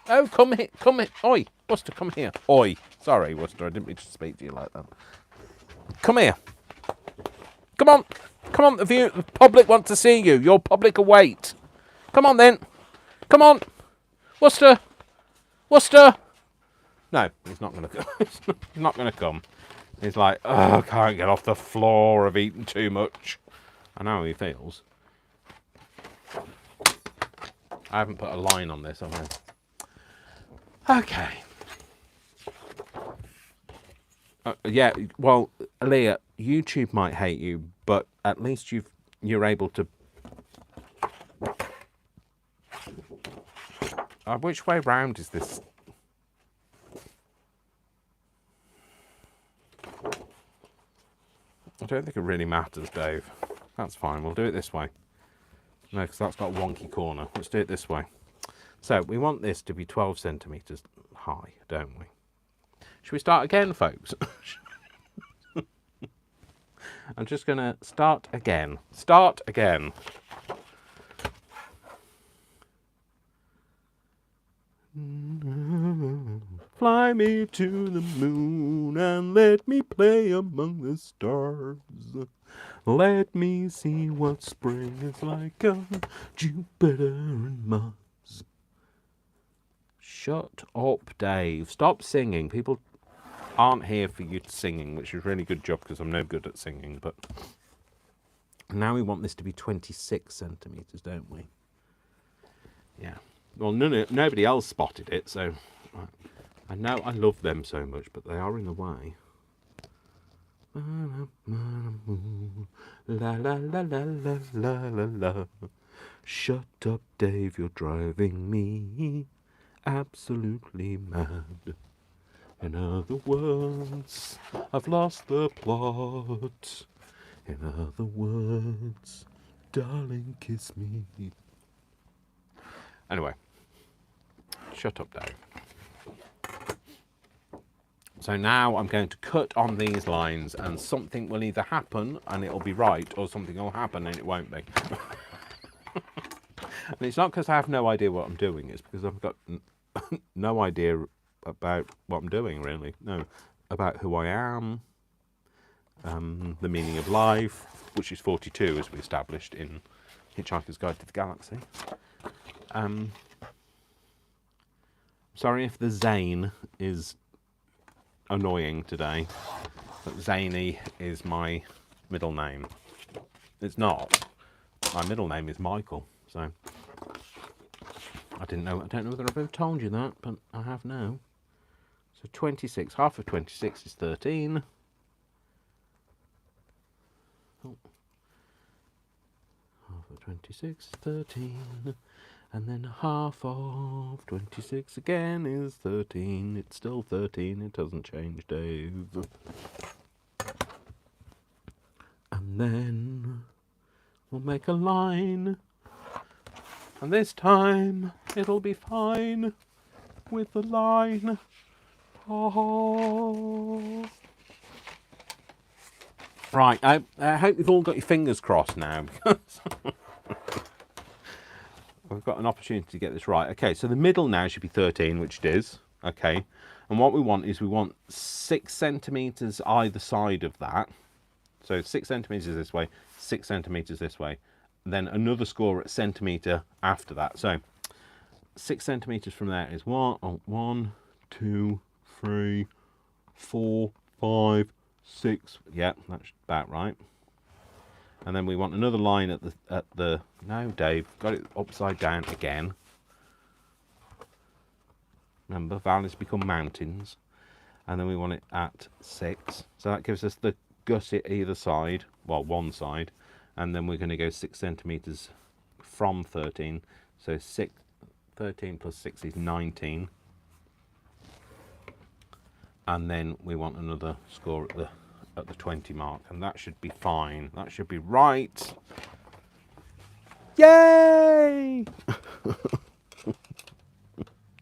Oh, come here. Come here. Oi, Worcester, come here. Oi. Sorry, Worcester. I didn't mean to speak to you like that. Come here. Come on. Come on, the public want to see you. Your public await. Come on, then. Come on. Worcester. Worcester. No, he's not going to come. He's not going to come. He's like, oh, I can't get off the floor. I've eaten too much. I know how he feels. I haven't put a line on this, have I? Okay. Yeah, well, Leah, YouTube might hate you, but at least you're able to... which way round is this? I don't think it really matters, Dave. That's fine, we'll do it this way. No, because that's got a wonky corner. Let's do it this way. So, we want this to be 12 centimetres high, don't we? Should we start again, folks? I'm just going to start again. Start again. Fly me to the moon and let me play among the stars. Let me see what spring is like on Jupiter and Mars. Shut up, Dave. Stop singing. People aren't here for you singing, which is a really good job because I'm no good at singing. But now we want this to be 26 centimetres, don't we? Yeah. Well, nobody else spotted it, so I know I love them so much, but they are in the way. La la la la la la la la. Shut up, Dave, you're driving me absolutely mad. In other words, I've lost the plot. In other words, darling, kiss me. Anyway, shut up, Dave. So now I'm going to cut on these lines, and something will either happen and it'll be right, or something will happen and it won't be. And it's not because I have no idea what I'm doing, it's because I've got no idea about what I'm doing, really. No, about who I am, the meaning of life, which is 42, as we established in Hitchhiker's Guide to the Galaxy. Sorry if the Zane is annoying today, but Zany is my middle name. It's not. My middle name is Michael, so I don't know whether I've ever told you that, but I have now. So 26, half of 26 is 13. Oh. Half of 26 is 13. And then half of 26 again is 13. It's still 13. It doesn't change, Dave. And then we'll make a line. And this time it'll be fine with the line. Oh. Right, I hope you've all got your fingers crossed now. We've got an opportunity to get this right. Okay, so the middle now should be 13, which it is. Okay, and what we want is 6 centimetres either side of that. So 6 centimetres this way, 6 centimetres this way. Then another score at centimetre after that. So 6 centimetres from there is 1, 2, 3, 4, 5, 6. Yeah, that's about right. And then we want another line at the no, Dave, got it upside down again. Remember, valleys become mountains. And then we want it at 6. So that gives us the gusset either side, well, one side. And then we're going to go 6 centimetres from 13. So 13 plus 6 is 19. And then we want another score at the 20 mark, and that should be fine. That should be right. Yay!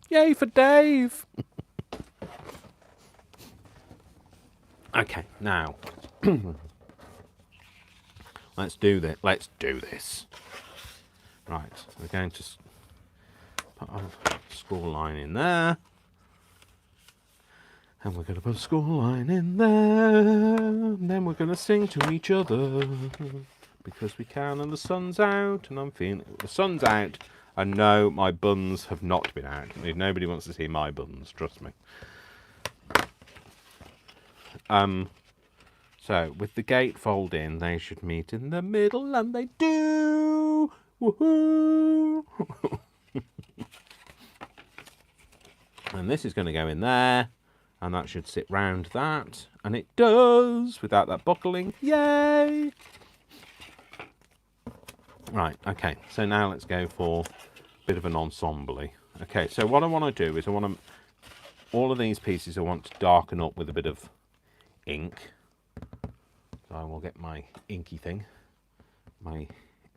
Yay for Dave! Okay, now let's do this. Let's do this. Right, we're going to put a score line in there. And we're going to put a score line in there, and then we're going to sing to each other, because we can, and the sun's out, and I'm feeling it. The sun's out, and no, my buns have not been out. Nobody wants to see my buns, trust me. So, with the gatefold in, they should meet in the middle, and they do! Woohoo! And this is going to go in there. And that should sit round that. And it does, without that buckling. Yay! Right, okay. So now let's go for a bit of an ensemble. Okay, so what I want to do is all of these pieces I want to darken up with a bit of ink. So I will get my inky thing. My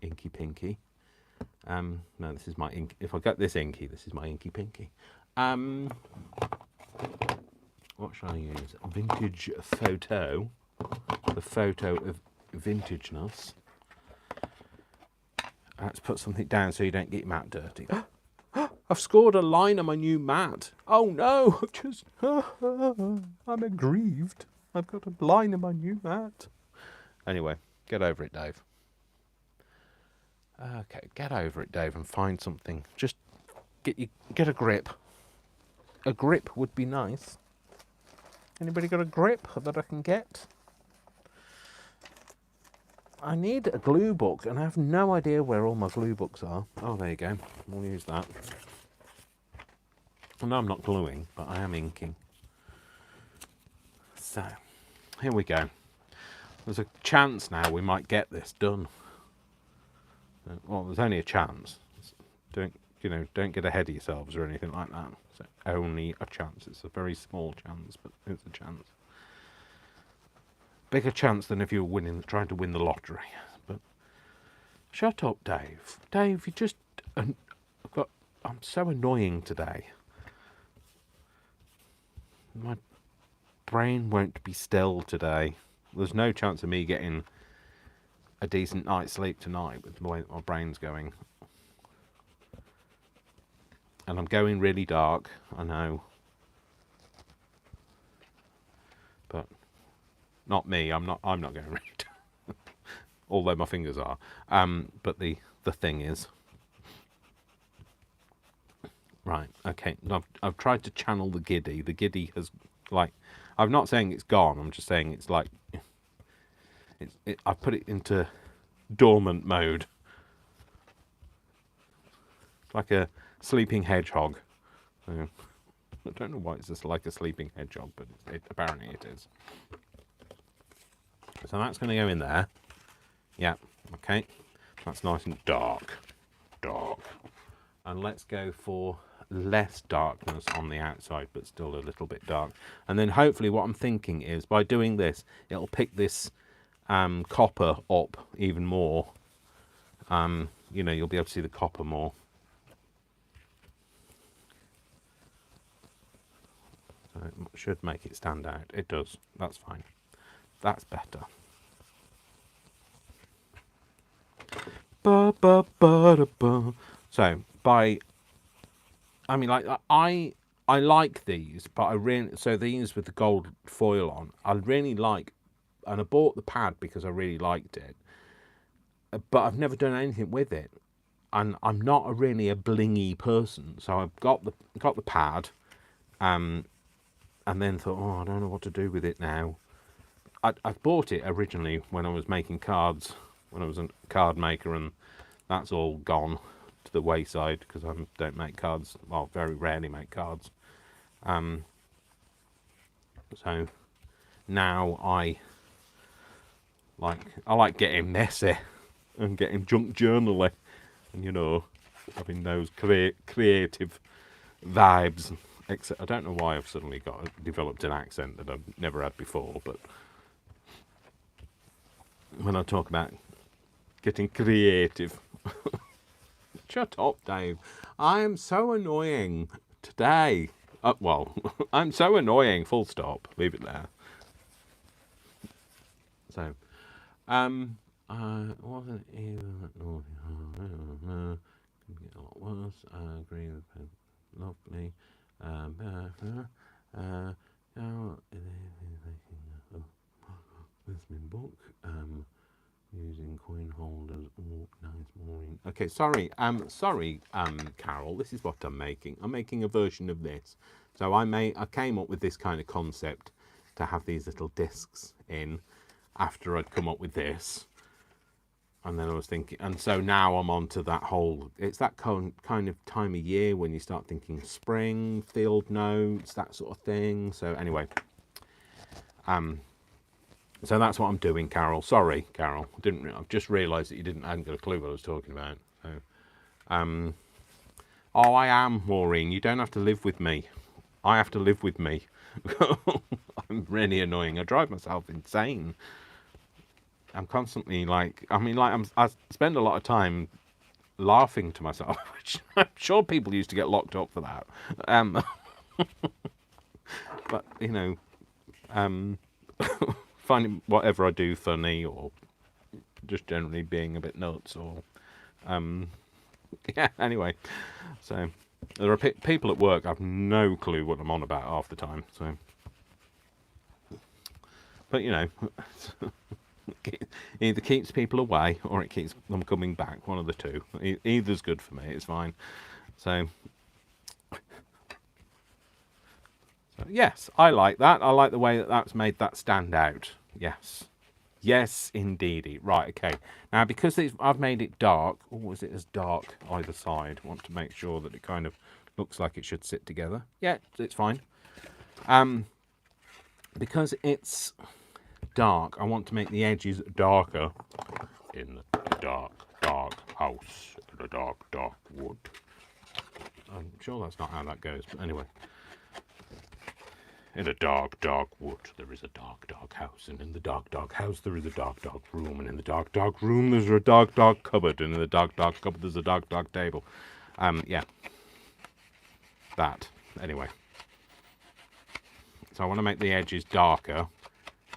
inky pinky. No, this is my ink. If I get this inky, this is my inky pinky. What shall I use? Vintage photo. The photo of vintageness. Let's put something down so you don't get your mat dirty. I've scored a line on my new mat. Oh no, I'm aggrieved. I've got a line on my new mat. Anyway, get over it, Dave. Okay, get over it, Dave, and find something. Just get a grip. A grip would be nice. Anybody got a grip that I can get? I need a glue book, and I have no idea where all my glue books are. Oh, there you go. We'll use that. Well, no, I'm not gluing, but I am inking. So, here we go. There's a chance now we might get this done. Well, there's only a chance. Don't get ahead of yourselves or anything like that. So only a chance. It's a very small chance, but it's a chance. Bigger chance than if you were trying to win the lottery. But shut up, Dave. Dave, you just... I'm so annoying today. My brain won't be still today. There's no chance of me getting a decent night's sleep tonight with the way that my brain's going. And I'm going really dark, I know. But not me, I'm not going really dark. Although my fingers are. But the thing is. Right, okay. I've tried to channel the giddy. The giddy has, like, I'm not saying it's gone, I'm just saying it's like, I've put it into dormant mode. Like a sleeping hedgehog. I don't know why it's just like a sleeping hedgehog, but apparently it is. So that's going to go in there. Yeah, okay. That's nice and dark. Dark. And let's go for less darkness on the outside, but still a little bit dark. And then hopefully what I'm thinking is, by doing this, it'll pick this copper up even more. You'll be able to see the copper more. So it should make it stand out. It does. That's fine. That's better. So I like these, but these with the gold foil on, I really like, and I bought the pad because I really liked it, but I've never done anything with it, and I'm not really a blingy person, so I've got the pad, and then thought, I don't know what to do with it now. I bought it originally when I was making cards, when I was a card maker, and that's all gone to the wayside because I don't make cards. Well, very rarely make cards. So now I like getting messy and getting junk journaling, and having those creative vibes. Except I don't know why I've suddenly developed an accent that I've never had before, but when I talk about getting creative. Shut up, Dave. I am so annoying today. I'm so annoying, full stop. Leave it there. So, I wasn't even that naughty. Could get a lot worse. I agree with him. Lovely. Specimen book. Using coin holders. Oh, nice mooring. Okay, sorry, Carol. This is what I'm making. I'm making a version of this. So I came up with this kind of concept to have these little discs in after I'd come up with this, and then I was thinking, and so now I'm on to that whole. It's that kind of time of year when you start thinking spring, field notes, that sort of thing. So anyway, so that's what I'm doing, Carol. Sorry, Carol. I've just realised that I hadn't got a clue what I was talking about. So, I am, Maureen. You don't have to live with me. I have to live with me. I'm really annoying. I drive myself insane. I'm constantly I spend a lot of time laughing to myself, which I'm sure people used to get locked up for that. But finding whatever I do funny, or just generally being a bit nuts, or yeah. Anyway, so there are people at work. I've no clue what I'm on about half the time. So, but either keeps people away or it keeps them coming back. One of the two. Either's good for me. It's fine. So yes, I like that. I like the way that that's made that stand out. Yes. Yes, indeedy. Right, okay. Now, because I've made it dark, or is it as dark either side? I want to make sure that it kind of looks like it should sit together. Yeah, it's fine. Because it's dark, I want to make the edges darker. In the dark, dark house, in the dark, dark wood. I'm sure that's not how that goes, but anyway. In a dark, dark wood, there is a dark, dark house, and in the dark, dark house, there is a dark, dark room, and in the dark, dark room, there's a dark, dark cupboard, and in the dark, dark cupboard, there's a dark, dark table. Yeah. That. Anyway. So I want to make the edges darker,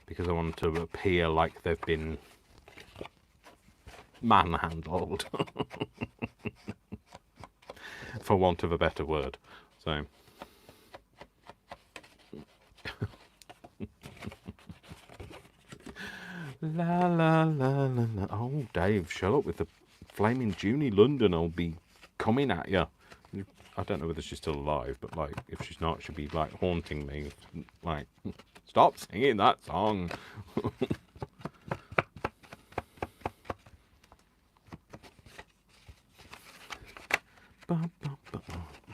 because I want to appear like they've been manhandled, for want of a better word. So... La la la la la. Oh, Dave, shut up with the flaming Junie London. I'll be coming at you. I don't know whether she's still alive, but like, if she's not, she'll be like haunting me. Like, stop singing that song.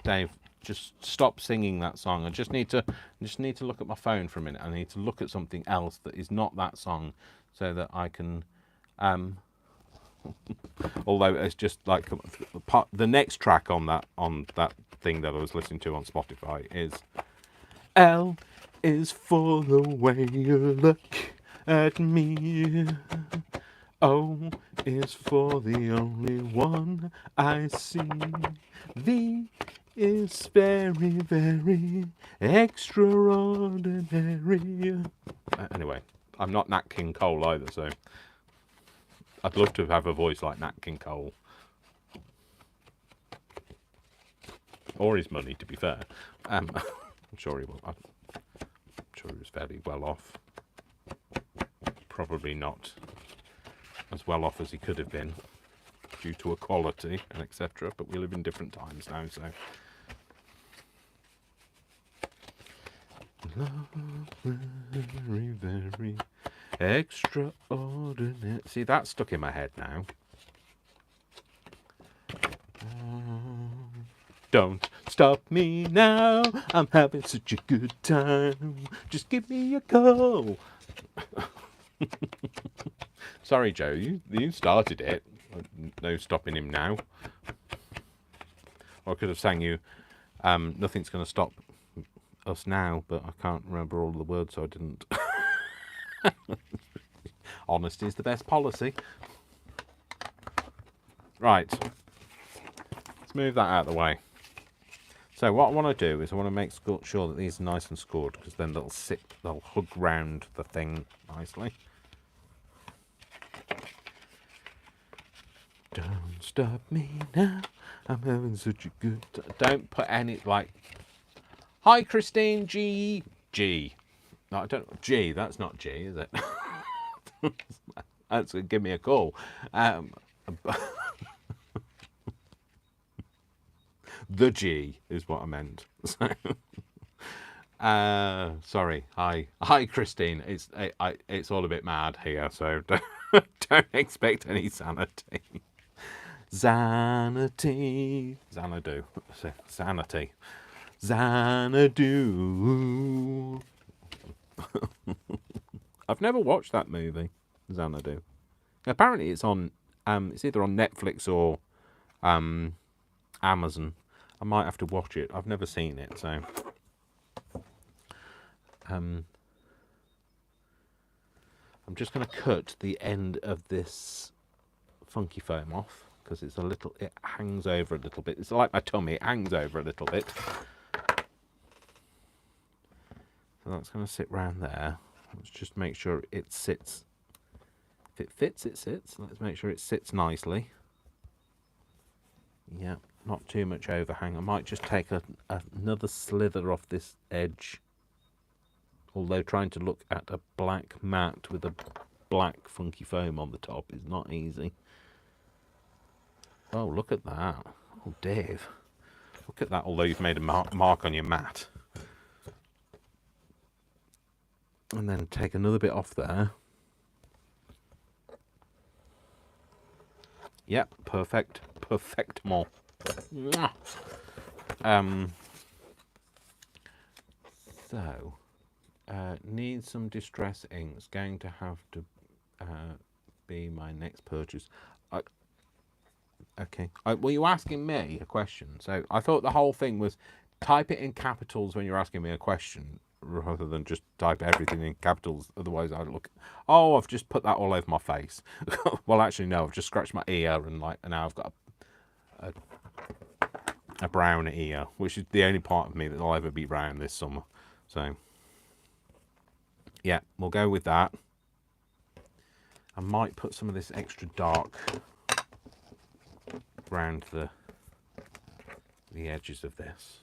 Dave, just stop singing that song. I just need to look at my phone for a minute. I need to look at something else that is not that song, so that I can, although it's just like the next track on that thing that I was listening to on Spotify is L is for the way you look at me. O is for the only one I see. V is very, very extraordinary. Anyway, I'm not Nat King Cole either, so I'd love to have a voice like Nat King Cole. Or his money, to be fair. I'm sure he will. I'm sure he was fairly well off. Probably not as well off as he could have been, due to equality and etc. But we live in different times now, so... Very, very extraordinary. See, that's stuck in my head now. Don't stop me now. I'm having such a good time. Just give me a call. Sorry, Joe. You started it. No stopping him now. Or I could have sang you Nothing's Gonna Stop Us Now, but I can't remember all the words, so I didn't. Honesty is the best policy. Right. Let's move that out of the way. So what I want to do is I want to make sure that these are nice and scored, because then they'll hug round the thing nicely. Don't stop me now, I'm having such a good time. Don't put any, like, hi Christine, G. No, I don't, G, that's not G, is it? That's give me a call. The G is what I meant. Sorry, hi Christine. It's all a bit mad here, so don't expect any sanity. Xanadu. Sanity. Xanadu. I've never watched that movie, Xanadu. Apparently it's on, it's either on Netflix or Amazon. I might have to watch it. I've never seen it, so... I'm just going to cut the end of this funky foam off, because it's it hangs over a little bit. It's like my tummy, it hangs over a little bit. So that's going to sit round there. Let's just make sure it sits. If it fits, it sits. Let's make sure it sits nicely. Yeah, not too much overhang. I might just take another slither off this edge. Although trying to look at a black mat with a black funky foam on the top is not easy. Oh, look at that. Oh, Dave. Look at that, although you've made a mark on your mat. And then take another bit off there. Yep, perfect. Perfectmo. Mwah. So, need some distress inks. Going to have to be my next purchase. Okay. Were you asking me a question? So I thought the whole thing was type it in capitals when you're asking me a question rather than just type everything in capitals. Otherwise I'd look, oh, I've just put that all over my face. Well, actually, no, I've just scratched my ear and now I've got a brown ear, which is the only part of me that will ever be brown this summer. So, yeah, we'll go with that. I might put some of this extra dark around the edges of this.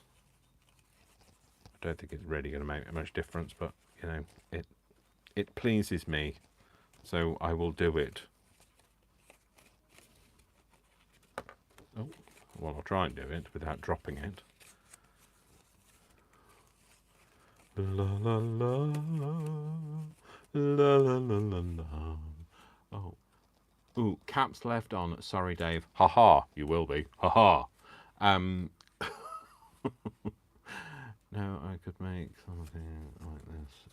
I don't think it's really going to make much difference, but you know, it pleases me, so I will do it. Oh, well, I'll try and do it without dropping it. La la la la la la la la. Oh, ooh, caps left on. Sorry, Dave. Ha ha. You will be. Ha ha. No, I could make something like this.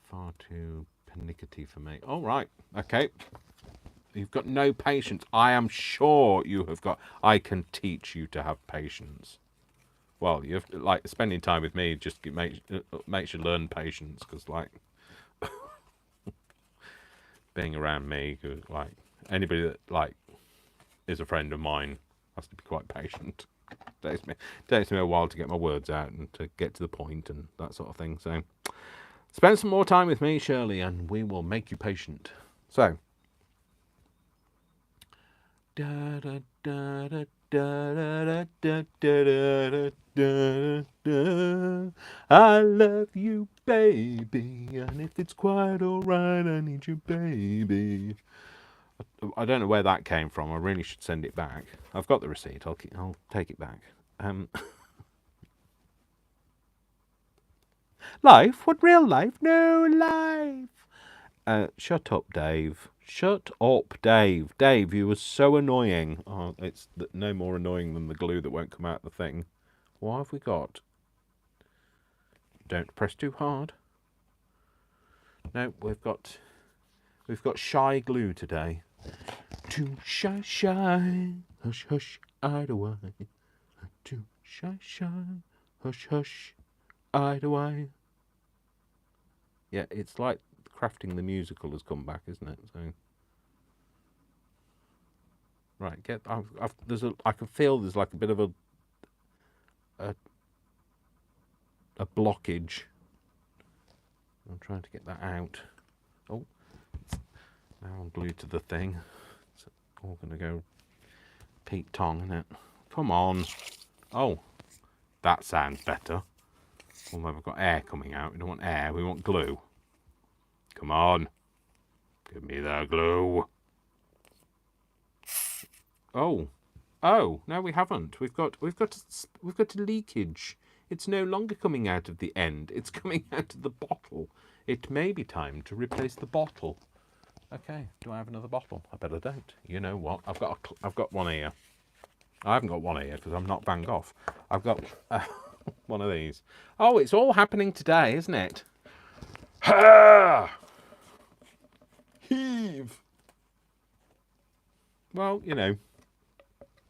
Far too pernickety for me. All right. Okay. You've got no patience. I am sure you have got. I can teach you to have patience. Well, you've like spending time with me just makes you learn patience, because like being around me, like anybody that like is a friend of mine has to be quite patient. Takes me a while to get my words out and to get to the point and that sort of thing. So spend some more time with me, Shirley, and we will make you patient. So da da da da da da da da da. I love you, baby, and if it's quite alright, I need you, baby. I don't know where that came from. I really should send it back. I've got the receipt. I'll take it back. Life? What real life? No life. Shut up, Dave. Shut up, Dave. Dave, you were so annoying. Oh, it's no more annoying than the glue that won't come out the thing. What have we got? Don't press too hard. No, we've got shy glue today. Too shy, hush, hush, I do I. Too shy, hush, hush, I do I. Yeah, it's like crafting the musical has come back, isn't it? So, right, I can feel there's like a bit of a blockage. I'm trying to get that out. Oh, now I'm glued to the thing. It's all going to go Pete Tong, isn't it? Come on. Oh, that sounds better. Although we've got air coming out. We don't want air, we want glue. Come on. Give me the glue. Oh. Oh, no, we haven't. We've got a leakage. It's no longer coming out of the end. It's coming out of the bottle. It may be time to replace the bottle. Okay, do I have another bottle? I bet I don't. You know what? I've got one here. I haven't got one here because I'm not Van Gogh. I've got one of these. Oh, it's all happening today, isn't it? Ha! Heave! Well, you know,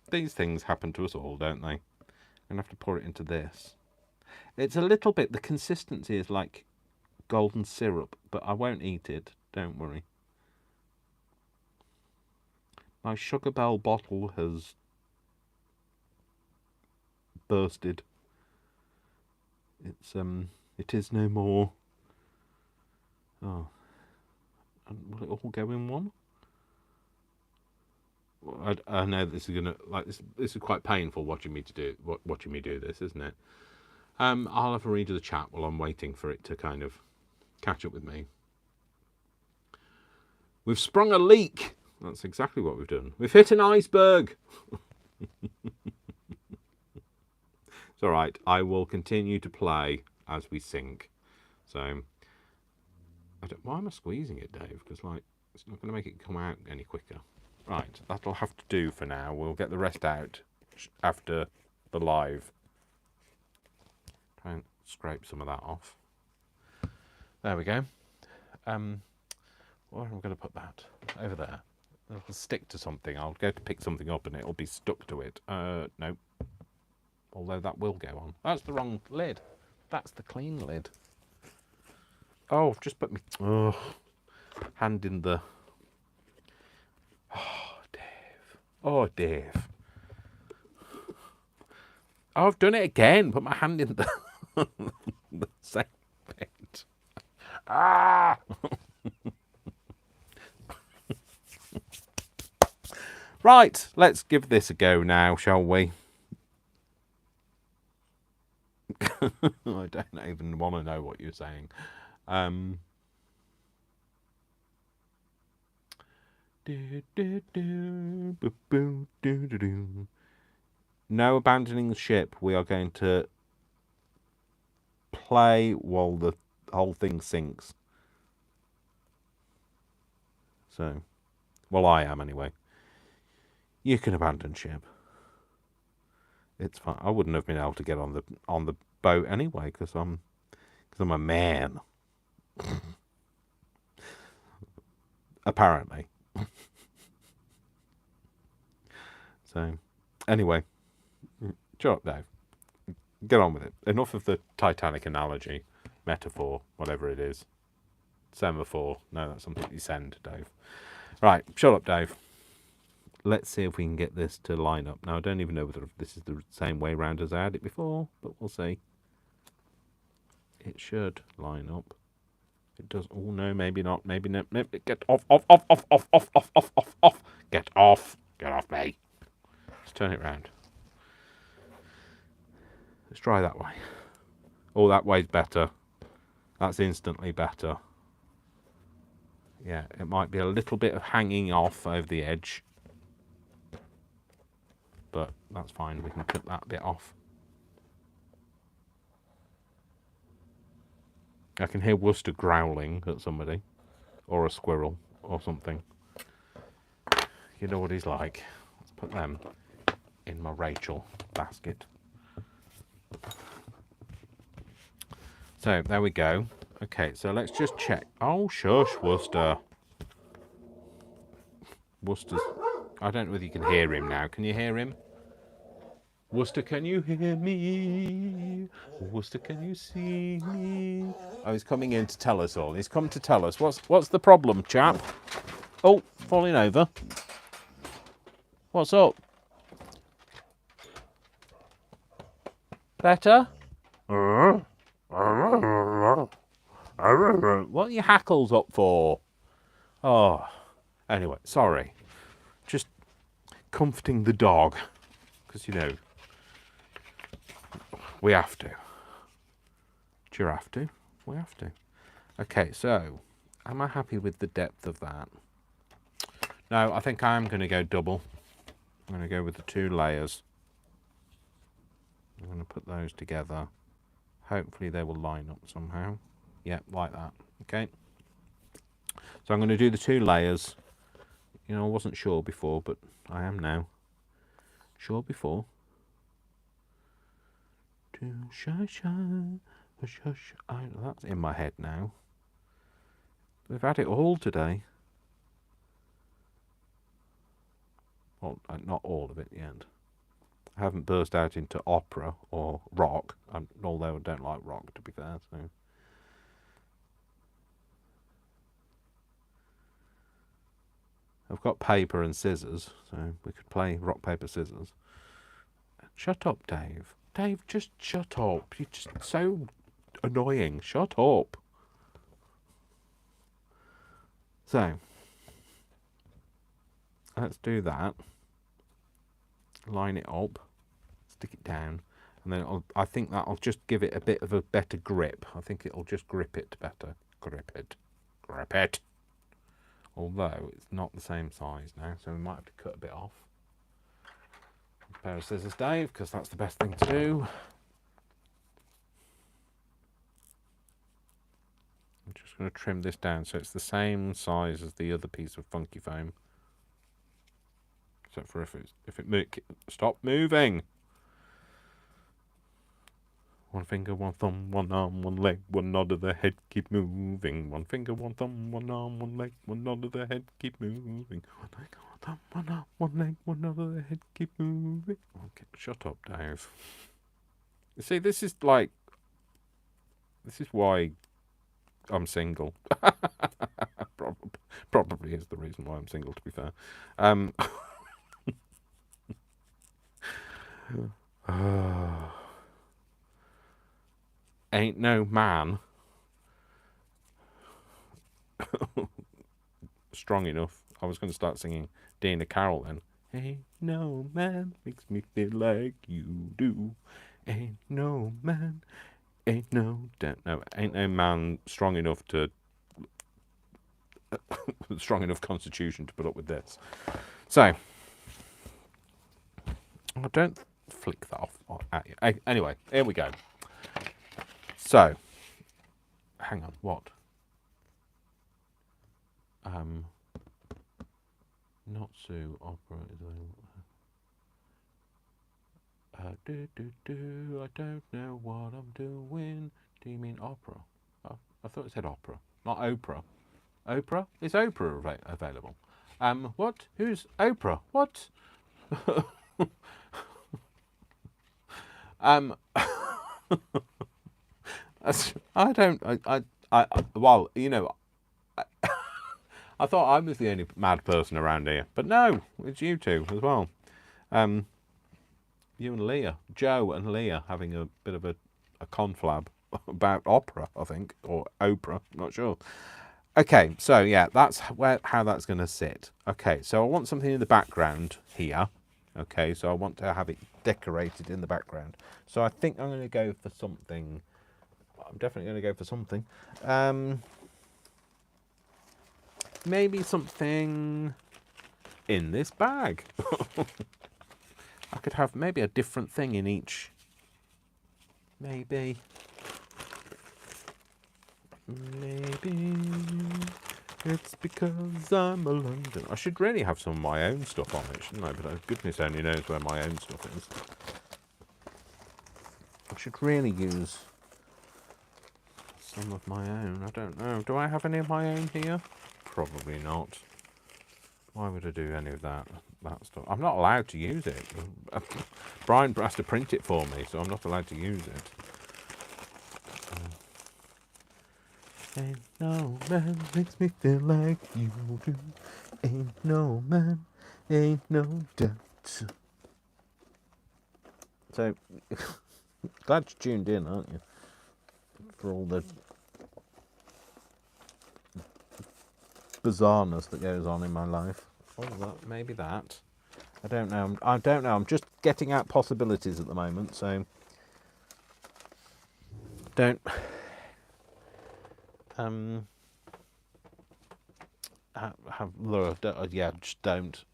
these things happen to us all, don't they? I'm going to have to pour it into this. It's a little bit, the consistency is like golden syrup, but I won't eat it, don't worry. My Sugar Bell bottle has bursted. It is no more. Oh, and will it all go in one? I know this is gonna this is quite painful watching me do this, isn't it? I'll have a read of the chat while I'm waiting for it to kind of catch up with me. We've sprung a leak. That's exactly what we've done. We've hit an iceberg. It's all right. I will continue to play as we sink. So, why am I squeezing it, Dave? Because like it's not going to make it come out any quicker. Right, that'll have to do for now. We'll get the rest out after the live. Try and scrape some of that off. There we go. Where am I going to put that? Over there. It'll stick to something. I'll go to pick something up and it'll be stuck to it. No. Although that will go on. That's the wrong lid. That's the clean lid. Oh, I've just put me hand in the... Oh, Dave. Oh, Dave. Oh, I've done it again. Put my hand in the, the same bit. Ah! Right, let's give this a go now, shall we? I don't even want to know what you're saying. No abandoning the ship. We are going to play while the whole thing sinks. So, well, I am anyway. You can abandon ship. It's fine. I wouldn't have been able to get on the boat anyway because I'm a man. Apparently. So, anyway, shut up, Dave. Get on with it. Enough of the Titanic analogy, metaphor, whatever it is. Semaphore. No, that's something you send, Dave. Right, shut up, Dave. Let's see if we can get this to line up. Now, I don't even know whether this is the same way round as I had it before, but we'll see. It should line up. It does. Oh, no, maybe not. Maybe not. Maybe. Get off, off, off, off, off, off, off, off, off, off. Get off. Get off me. Let's turn it round. Let's try that way. Oh, that way's better. That's instantly better. Yeah, it might be a little bit of hanging off over the edge. But that's fine. We can cut that bit off. I can hear Worcester growling at somebody. Or a squirrel. Or something. You know what he's like. Let's put them in my Rachel basket. So, there we go. Okay, so let's just check. Oh, shush, Worcester. Worcester's... I don't know whether you can hear him now. Can you hear him? Worcester, can you hear me? Worcester, can you see me? Oh, he's coming in to tell us all. He's come to tell us. What's the problem, chap? Oh, falling over. What's up? Better? What are your hackles up for? Oh, anyway, sorry. Just comforting the dog. Because, you know, we have to. Do you have to? We have to. Okay, so, am I happy with the depth of that? No, I think I am going to go double. I'm going to go with the 2 layers. I'm going to put those together. Hopefully they will line up somehow. Yeah, like that. Okay. So I'm going to do the 2 layers. You know, I wasn't sure before, but I am now. Sure before. That's in my head now. We've had it all today. Well, not all of it yet. I haven't burst out into opera or rock, although I don't like rock, to be fair. So. I've got paper and scissors, so we could play rock, paper, scissors. Shut up, Dave. Dave, just shut up. You're just so annoying. Shut up. So, let's do that. Line it up. Stick it down. And then I think that'll just give it a bit of a better grip. I think it'll just grip it better. Grip it. Grip it. Although it's not the same size now, so we might have to cut a bit off. A pair of scissors, Dave, because that's the best thing to do. I'm just going to trim this down so it's the same size as the other piece of funky foam. Except for if it stop moving. One finger, one thumb, one arm, one leg, one nod of the head, keep moving. One finger, one thumb, one arm, one leg, one nod of the head, keep moving. One finger, one thumb, one arm, one leg, one nod of the head, keep moving. Okay, shut up, Dave. You see, this is why I'm single. Probably is the reason why I'm single, to be fair. Ain't no man strong enough. I was going to start singing Dana Carroll then. Ain't no man makes me feel like you do. Ain't no man, ain't no man strong enough strong enough constitution to put up with this. So, don't flick that off at you. Anyway, here we go. So, hang on, what? Not Sue, opera is I don't know what I'm doing. Do you mean opera? Oh, I thought it said opera, not Oprah. Oprah? Is Oprah available? What? Who's Oprah? What? Well, you know, I thought I was the only mad person around here, but no, it's you two as well. You and Leah, Joe and Leah, having a bit of a conflab about opera, I think, or Oprah, not sure. Okay, so yeah, that's how that's going to sit. Okay, so I want something in the background here. Okay, so I want to have it decorated in the background. So I think I'm going to go for something. I'm definitely going to go for something. Maybe something in this bag. I could have maybe a different thing in each. Maybe it's because I'm a London. I should really have some of my own stuff on it, shouldn't I? But goodness only knows where my own stuff is. I should really use some of my own. I don't know. Do I have any of my own here? Probably not. Why would I do any of that stuff? I'm not allowed to use it. Brian has to print it for me, so I'm not allowed to use it. Ain't no man makes me feel like you do. Ain't no man, ain't no doubt. So, glad you tuned in, aren't you? For all the bizarreness that goes on in my life. Oh, maybe that. I don't know. I'm just getting out possibilities at the moment, so don't just don't.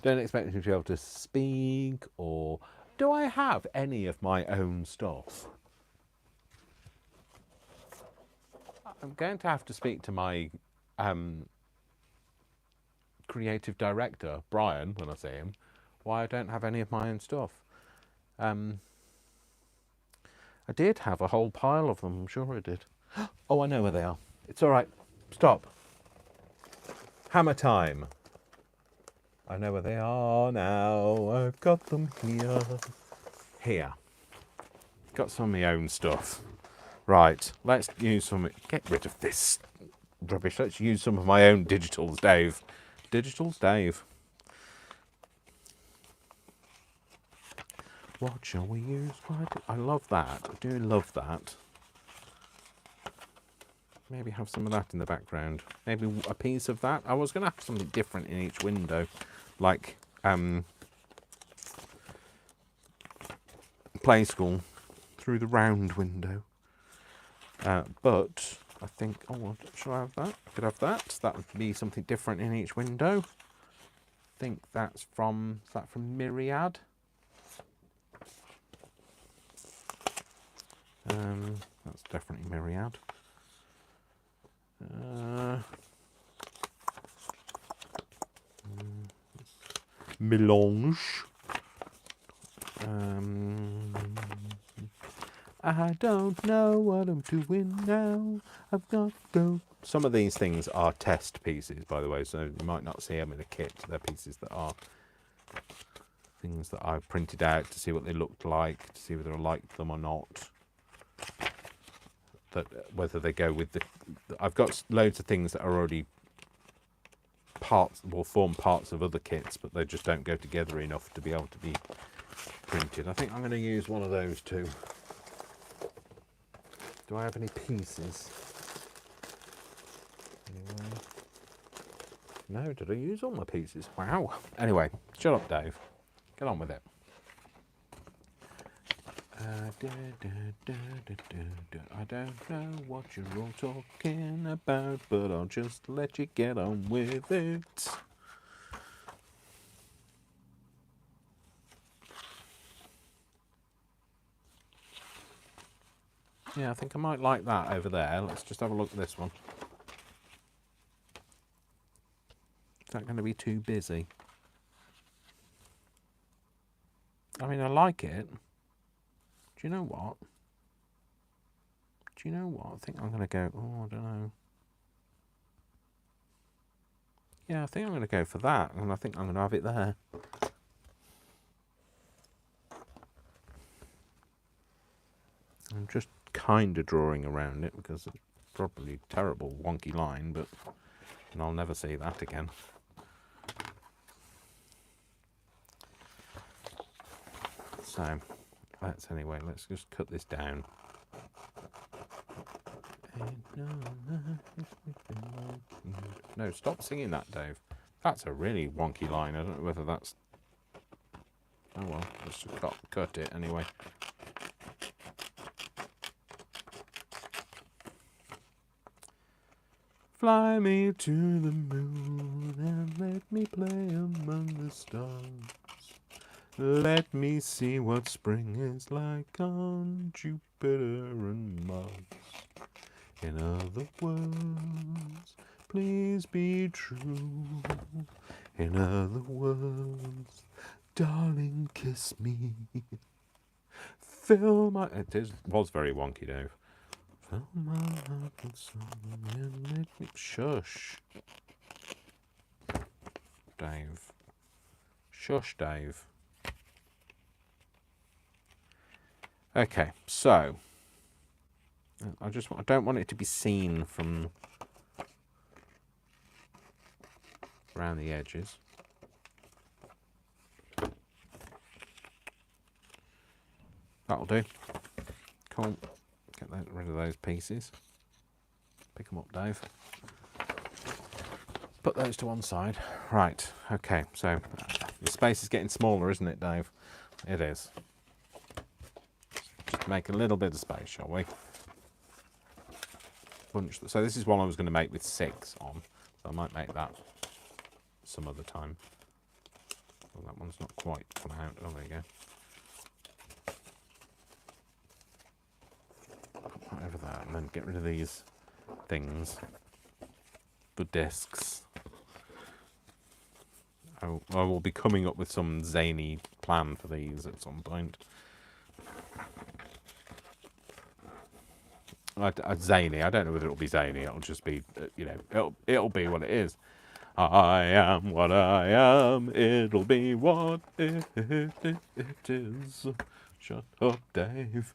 Don't expect me to be able to speak, or do I have any of my own stuff? I'm going to have to speak to my creative director, Brian, when I see him, why I don't have any of my own stuff. I did have a whole pile of them, I'm sure I did. Oh, I know where they are. It's all right. Stop. Hammer time. I know where they are now. I've got them here. Here. Got some of my own stuff. Right, let's use some... Get rid of this rubbish. Let's use some of my own digitals, Dave. Digitals, Dave. What shall we use? I love that. I do love that. Maybe have some of that in the background. Maybe a piece of that. I was going to have something different in each window. Like, play school through the round window. But I think, shall I have that? I could have that. That would be something different in each window. I think that's from, is that from Myriad? That's definitely Myriad. melange. I don't know what I'm doing now. I've got to go. Some of these things are test pieces, by the way, so you might not see them in a kit. They're pieces that are things that I've printed out to see what they looked like, to see whether I liked them or not. That whether they go with the. I've got loads of things that are already parts, will form parts of other kits, but they just don't go together enough to be able to be printed. I think I'm going to use one of those too. Do I have any pieces? Anyway. No, did I use all my pieces? Wow. Anyway, shut up, Dave. Get on with it. I don't know what you're all talking about, but I'll just let you get on with it. Yeah, I think I might like that over there. Let's just have a look at this one. Is that going to be too busy? I mean, I like it. Do you know what? I think I'm going to go, oh, I don't know. Yeah, I think I'm going to go for that, and I think I'm going to have it there. I'm just kind of drawing around it because it's probably a terrible wonky line, but and I'll never see that again. So let's just cut this down. No, stop singing that, Dave. That's a really wonky line. I don't know whether that's... Oh well, let's just cut it anyway. Fly me to the moon and let me play among the stars. Let me see what spring is like on Jupiter and Mars. In other words, please be true. In other words, darling, kiss me. Fill my... It was very wonky, Dave. Fill my heart with song and let me... Shush. Dave. Shush, Dave. Okay, so... I don't want it to be seen from around the edges. That'll do. Cool. Get rid of those pieces. Pick them up, Dave. Put those to one side. Right, okay, so the space is getting smaller, isn't it, Dave? It is. Just make a little bit of space, shall we? So this is one I was going to make with 6 on, so I might make that some other time. Well, that one's not quite come out. Oh, there you go. Put that over there, and then get rid of these things, the discs. I will be coming up with some zany plan for these at some point. Zany. I don't know whether it'll be zany. It'll just be, it'll be what it is. I am what I am. It'll be what it is. Shut up, Dave.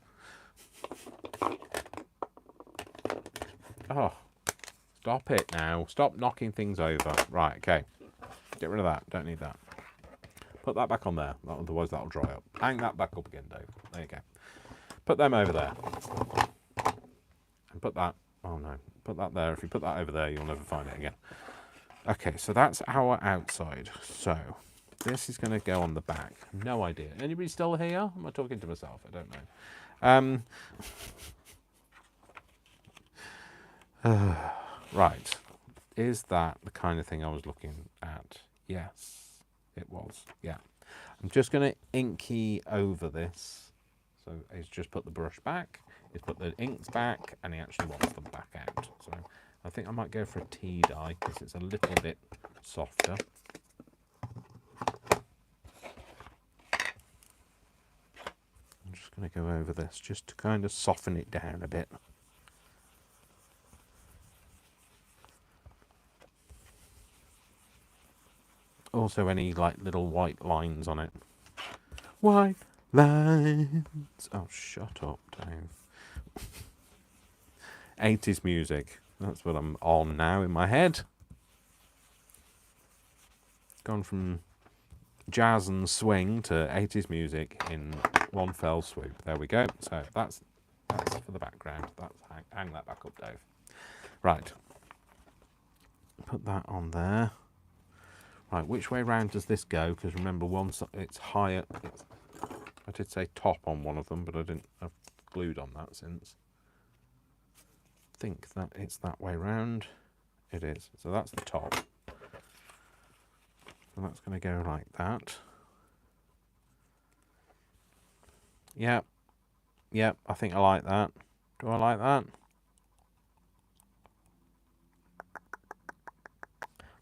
Oh, stop it now. Stop knocking things over. Right, okay. Get rid of that. Don't need that. Put that back on there. Otherwise, that'll dry up. Hang that back up again, Dave. There you go. Put them over there. And put that, oh no, put that there. If you put that over there, you'll never find it again. Okay, so that's our outside. So this is going to go on the back. No idea. Anybody still here? Am I talking to myself? I don't know. Right. Is that the kind of thing I was looking at? Yes, it was. Yeah. I'm just going to inky over this. So he's just put the brush back. He's put the inks back, and he actually wants them back out. So I think I might go for a tea dye because it's a little bit softer. going to go over this just to kind of soften it down a bit. Also any like little white lines on it. White lines. Oh, shut up, Dave. 80s music. That's what I'm on now in my head. Gone from jazz and swing to 80s music in one fell swoop. There we go. So that's for the background. That's hang that back up, Dave. Right. Put that on there. Right, which way round does this go? Because remember, it's higher. I did say top on one of them, but I've glued on that since. I think that it's that way round. It is. So that's the top. So that's going to go like that. Yep. Yep, I think I like that. Do I like that?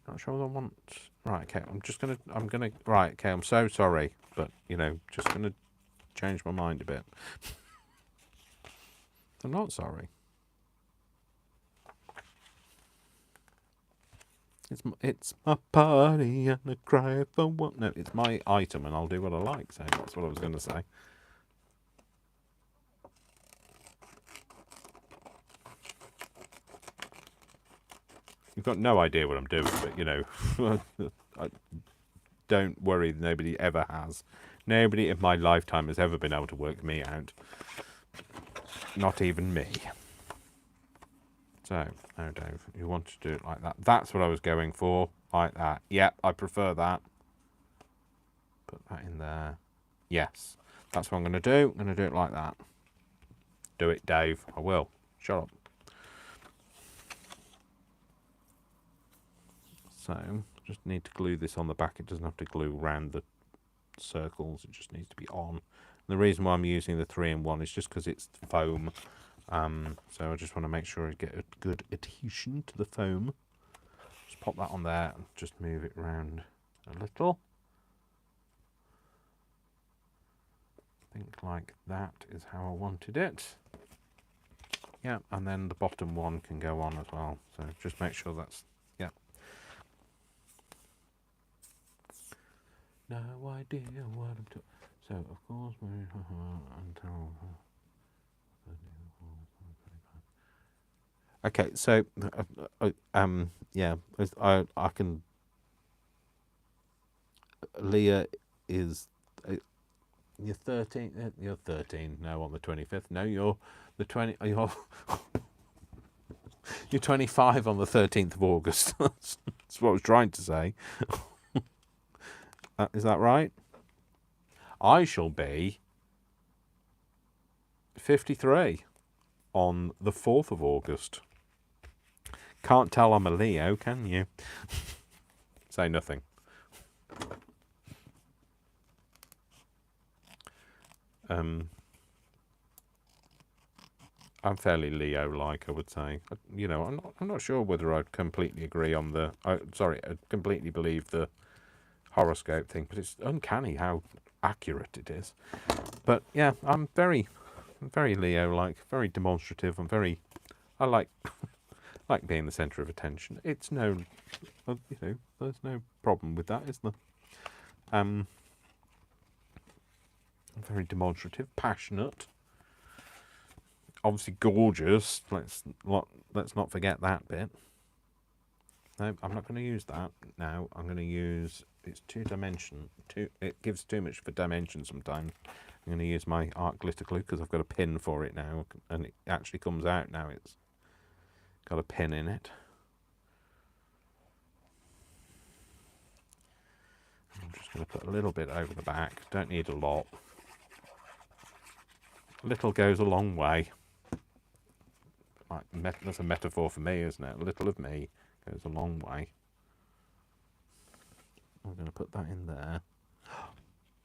Not sure what I want. Right, okay, right, okay, I'm so sorry, but, you know, just going to change my mind a bit. I'm not sorry. It's my party and I cry for what? No, it's my item and I'll do what I like, so that's what I was going to say. You've got no idea what I'm doing, but, you know, don't worry, nobody ever has. Nobody in my lifetime has ever been able to work me out. Not even me. So, no, Dave, you want to do it like that. That's what I was going for, like that. Yeah, I prefer that. Put that in there. Yes, that's what I'm going to do. I'm going to do it like that. Do it, Dave. I will. Shut up. So, just need to glue this on the back. It doesn't have to glue around the circles. It just needs to be on. And the reason why I'm using the 3-in-1 is just because it's foam. So I just want to make sure I get a good adhesion to the foam. Just pop that on there and just move it around a little. I think like that is how I wanted it. Yeah, and then the bottom one can go on as well. So just make sure that's, yeah. No idea what I'm doing. So of course until. Okay, so yeah, I can. Leah is you're 13. You're 13 now on the 25th. No, you're the 20. You're 25 on the 13th of August. That's what I was trying to say. Is that right? I shall be 53 on the 4th of August. Can't tell I'm a Leo, can you? Say nothing. I'm fairly Leo-like, I would say. You know, I'm not sure whether I'd completely agree on the. I completely believe the horoscope thing, but it's uncanny how accurate it is. But yeah, I'm very Leo-like, very demonstrative. I like like being the centre of attention. It's no, you know, there's no problem with that, is there? I'm very demonstrative, passionate, obviously gorgeous. Let's not forget that bit. No, I'm not going to use that now. I'm going to use, it's two-dimension. It gives too much of a dimension sometimes. I'm going to use my art glitter glue because I've got a pin for it now, and it actually comes out now. It's got a pin in it. I'm just going to put a little bit over the back. Don't need a lot. A little goes a long way. That's a metaphor for me, isn't it? A little of me goes a long way. I'm going to put that in there.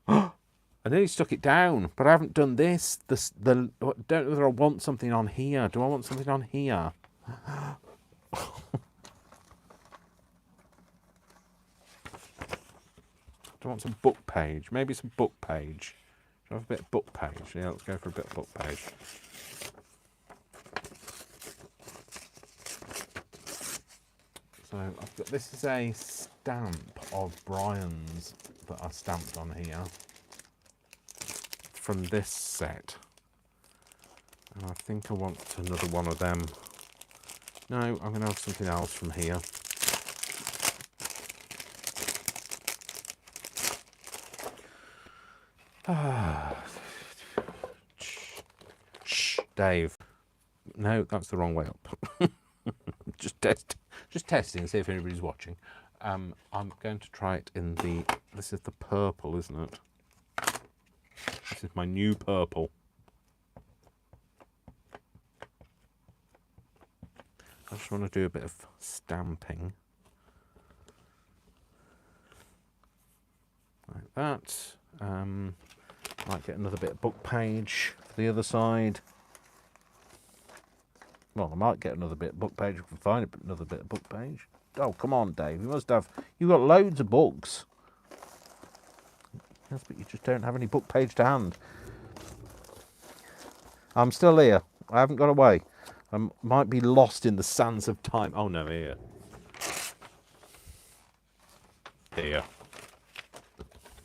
I nearly stuck it down, but I haven't done this. Don't know whether I want something on here. Do I want something on here? Do I want some book page? Maybe some book page. I have a bit of book page. Yeah, let's go for a bit of book page. So I've got, this is a stamp of Brian's that I stamped on here from this set. And I think I want another one of them. No, I'm going to have something else from here. Shh, Dave. No, that's the wrong way up. Just testing, see if anybody's watching. I'm going to try it in the, this is the purple, isn't it? This is my new purple. I just want to do a bit of stamping. Like that. Might get another bit of book page for the other side. Well, I might get another bit of book page if I can find another bit of book page. Oh, come on, Dave. You must have... You've got loads of books. Yes, but you just don't have any book page to hand. I'm still here. I haven't got away. I might be lost in the sands of time. Oh, no, here. Here.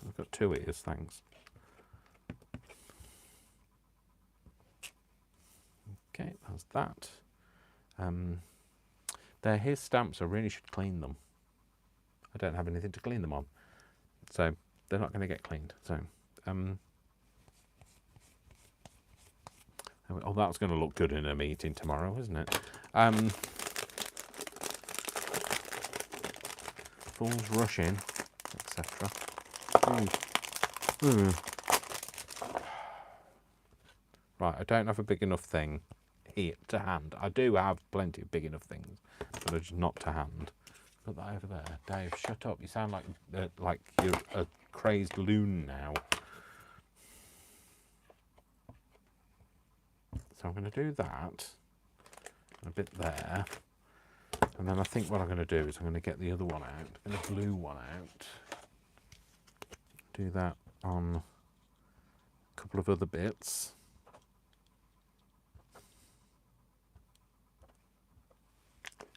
I've got two ears, thanks. Okay, that's that. They're his stamps. I really should clean them. I don't have anything to clean them on, so they're not going to get cleaned. So, oh, that's going to look good in a meeting tomorrow, isn't it? Fools rush in, etc. Right, I don't have a big enough thing here to hand. I do have plenty of big enough things, but they're just not to hand. Put that over there. Dave, shut up. You sound like you're a crazed loon now. So I'm going to do that. A bit there. And then I think what I'm going to do is I'm going to get the other one out. And the blue one out. Do that on a couple of other bits.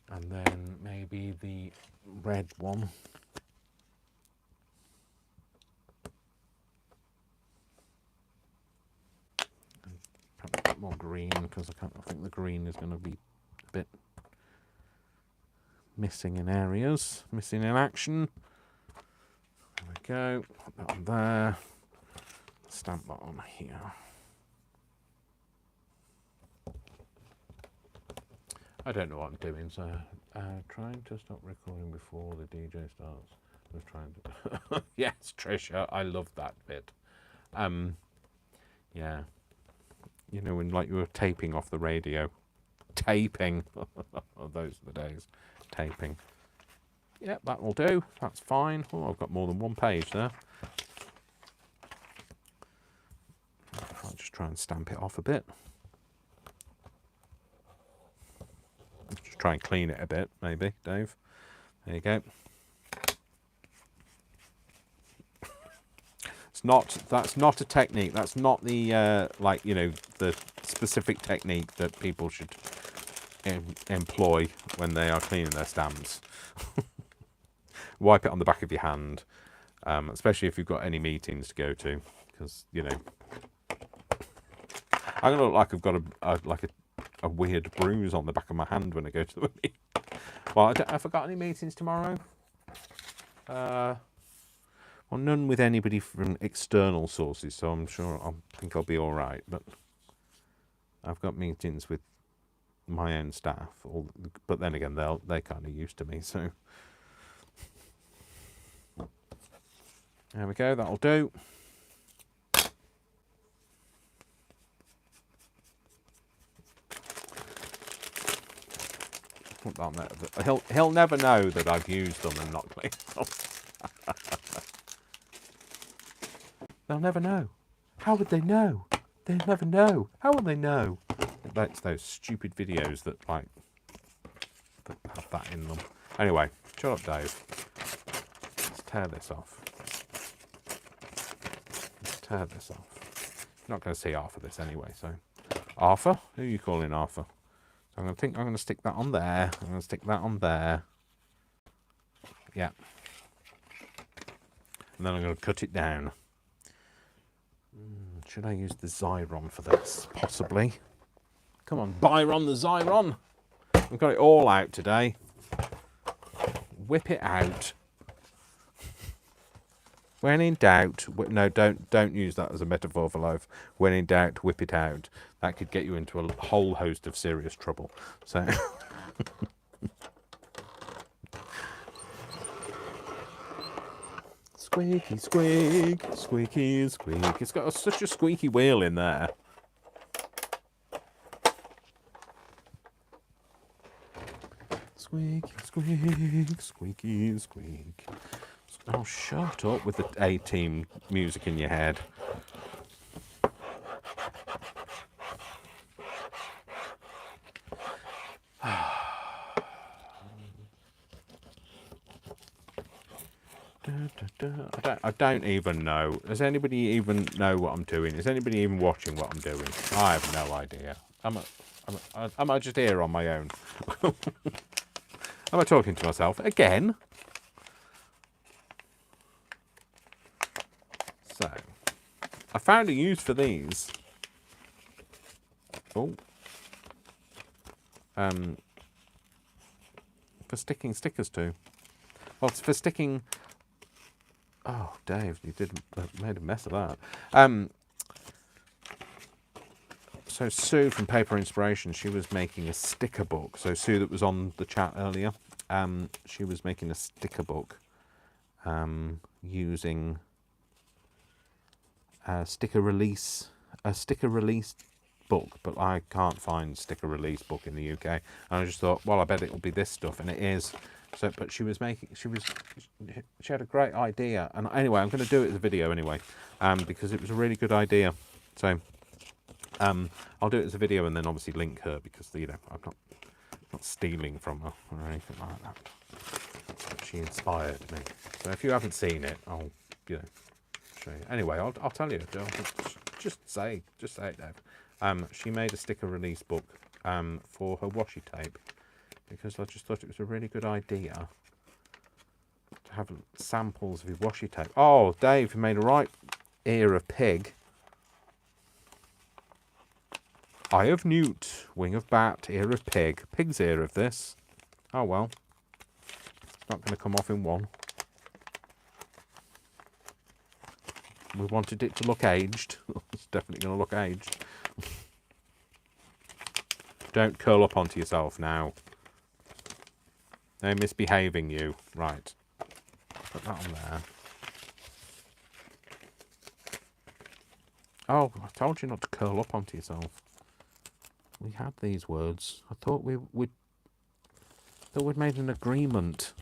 And then maybe the red one. And perhaps a bit more green, because I think the green is going to be a bit missing in areas, missing in action. There we go. Put that on there. Stamp that on here. I don't know what I'm doing, so trying to stop recording before the DJ starts. I was trying to... Yes, Trisha, I love that bit. Yeah. You know, when like you were taping off the radio. Taping. Oh, those are the days. Taping. Yep, that will do. That's fine. Oh, I've got more than one page there. I'll just try and stamp it off a bit. Just try and clean it a bit, maybe, Dave. There you go. That's not a technique. That's not the like, you know, the specific technique that people should employ when they are cleaning their stamps. Wipe it on the back of your hand, especially if you've got any meetings to go to, because you know I'm gonna look like I've got a weird bruise on the back of my hand when I go to the meeting. Well, have I got any meetings tomorrow? Well, none with anybody from external sources, so I'm sure I think I'll be all right. But I've got meetings with my own staff, but then again, they're kind of used to me, so there we go. That'll do. Put that on there. He'll never know that I've used them and not cleaned them. They'll never know. How would they know? They'll never know. How will they know? That's those stupid videos that have that in them. Anyway, shut up, Dave. Let's tear this off. Let's tear this off. not going to see Arthur this anyway, so. Arthur? Who are you calling Arthur? So I'm going to stick that on there. I'm going to stick that on there. Yeah. And then I'm going to cut it down. Should I use the Xyron for this? Possibly. Come on, Byron the Xyron. We've got it all out today. Whip it out. When in doubt, no, don't use that as a metaphor for life. When in doubt, whip it out. That could get you into a whole host of serious trouble. So, squeaky squeak, squeaky squeak. It's got such a squeaky wheel in there. Squeaky squeak, squeaky squeak. Oh, shut up with the A-Team music in your head. I don't even know. Does anybody even know what I'm doing? Is anybody even watching what I'm doing? I have no idea. Am I just here on my own? Am I talking to myself again? So, I found a use for these. Oh. For sticking stickers to. Well, it's for sticking. Oh, Dave, you made a mess of that. So Sue from Paper Inspiration, she was making a sticker book. So Sue that was on the chat earlier, she was making a sticker book using a sticker release book, but I can't find sticker release book in the UK. And I just thought, well, I bet it will be this stuff, and it is. So, but she had a great idea, and anyway, I'm going to do it as a video anyway, because it was a really good idea. So, I'll do it as a video and then obviously link her, because I'm not stealing from her or anything like that. She inspired me. So if you haven't seen it, I'll show you. Anyway, I'll tell you. Just say it, Dave. She made a sticker release book for her washi tape, because I just thought it was a really good idea to have samples of your washi tape. Oh, Dave, you made a right ear of pig. Eye of newt, wing of bat, ear of pig. Pig's ear of this. Oh well. It's not going to come off in one. We wanted it to look aged. It's definitely going to look aged. Don't curl up onto yourself now. They're misbehaving, you. Right. Put that on there. Oh, I told you not to curl up onto yourself. We had these words. I thought we'd made an agreement.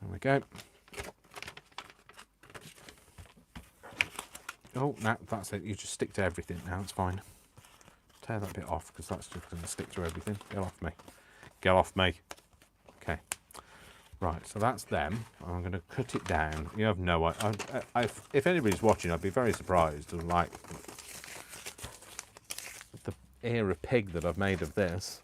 There we go. Oh, no, that's it. You just stick to everything now. It's fine. Tear that bit off, because that's just going to stick to everything. Get off me. Get off me. Okay. Right, so that's them. I'm going to cut it down. You have no idea. If anybody's watching, I'd be very surprised of, like, the ear of pig that I've made of this.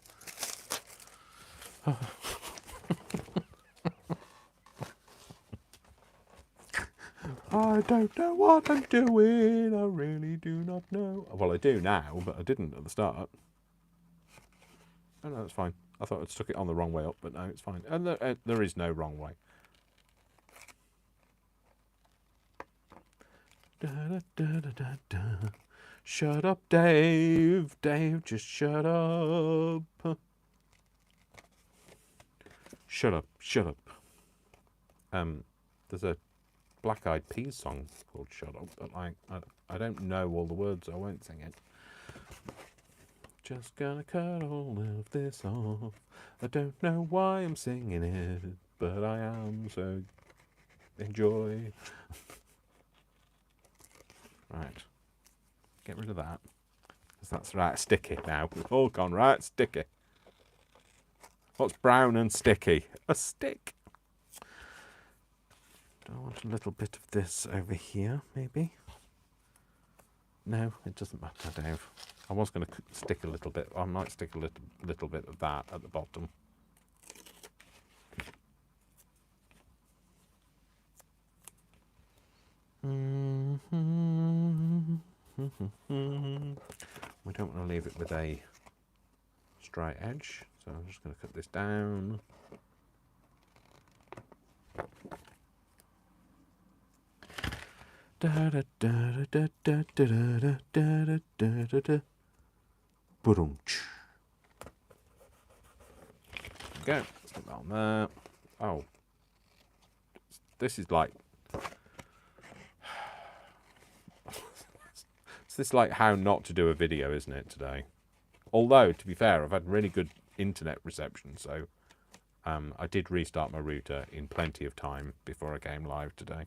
I don't know what I'm doing. I really do not know. Well, I do now, but I didn't at the start. Oh, no, that's fine. I thought I'd stuck it on the wrong way up, but no, it's fine. And there is no wrong way. Da, da, da, da, da, da. Shut up, Dave. Dave, just shut up. Shut up, shut up. There's a Black Eyed Peas song called Shut Up, but like, I don't know all the words, so I won't sing it. Just gonna cut all of this off. I don't know why I'm singing it, but I am, so enjoy. Right. Get rid of that. Because that's right sticky now. We've all gone right sticky. What's brown and sticky? A stick. Do I want a little bit of this over here, maybe? No, it doesn't matter, Dave. I was going to stick a little bit. I might stick a little bit of that at the bottom. We don't want to leave it with a straight edge, so I'm just going to cut this down. Go. Stick that on there. Oh, this is like. This is like how not to do a video, isn't it, today? Although, to be fair, I've had really good internet reception, so I did restart my router in plenty of time before I came live today.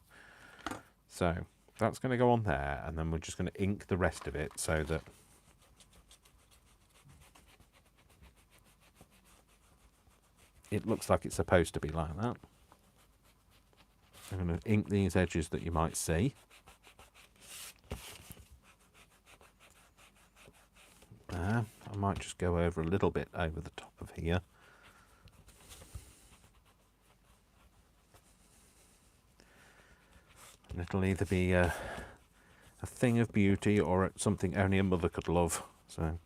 So that's going to go on there, and then we're just going to ink the rest of it so that it looks like it's supposed to be like that. I'm going to ink these edges that you might see. There. I might just go over a little bit over the top of here. And it'll either be a thing of beauty or something only a mother could love. So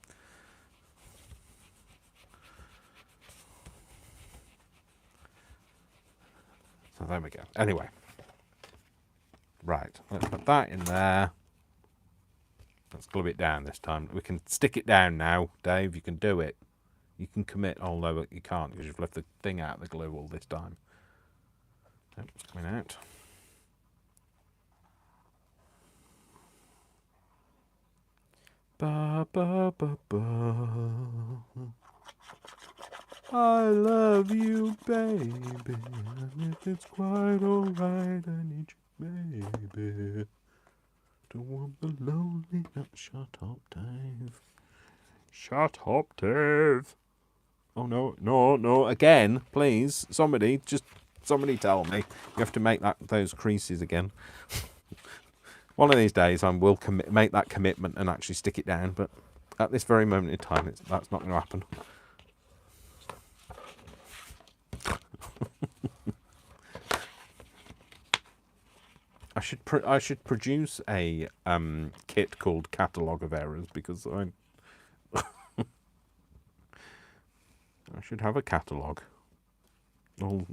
there we go. Anyway. Right, let's put that in there. Let's glue it down this time. We can stick it down now, Dave. You can do it. You can commit, although you can't because you've left the thing out of the glue all this time. Nope, it's coming out. Ba, ba, ba, ba. I love you, baby. And if it's quite alright, I need you, baby. Don't want the lonely. No, shut up, Dave. Shut up, Dave. Oh, no. Again, please. Somebody tell me. You have to make those creases again. One of these days I will make that commitment and actually stick it down, but at this very moment in time, that's not going to happen. I should produce a kit called Catalogue of Errors, because I should have a catalogue. All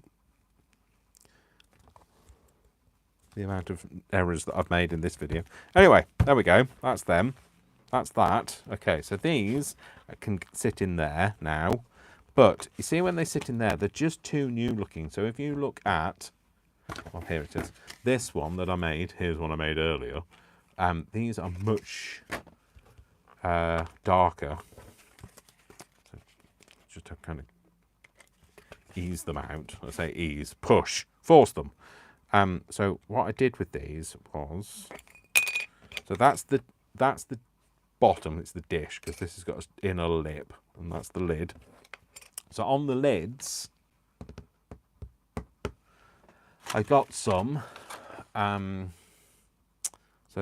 the amount of errors that I've made in this video. Anyway, there we go. That's them. That's that. Okay, so these can sit in there now. But you see when they sit in there, they're just too new looking. So if you look at... Well, here it is. This one that I made, here's one I made earlier. These are much darker. So just to kind of ease them out. I say ease, push, force them. So what I did with these was, so that's the bottom. It's the dish, because this has got an inner lip, and that's the lid. So on the lids, I got some. So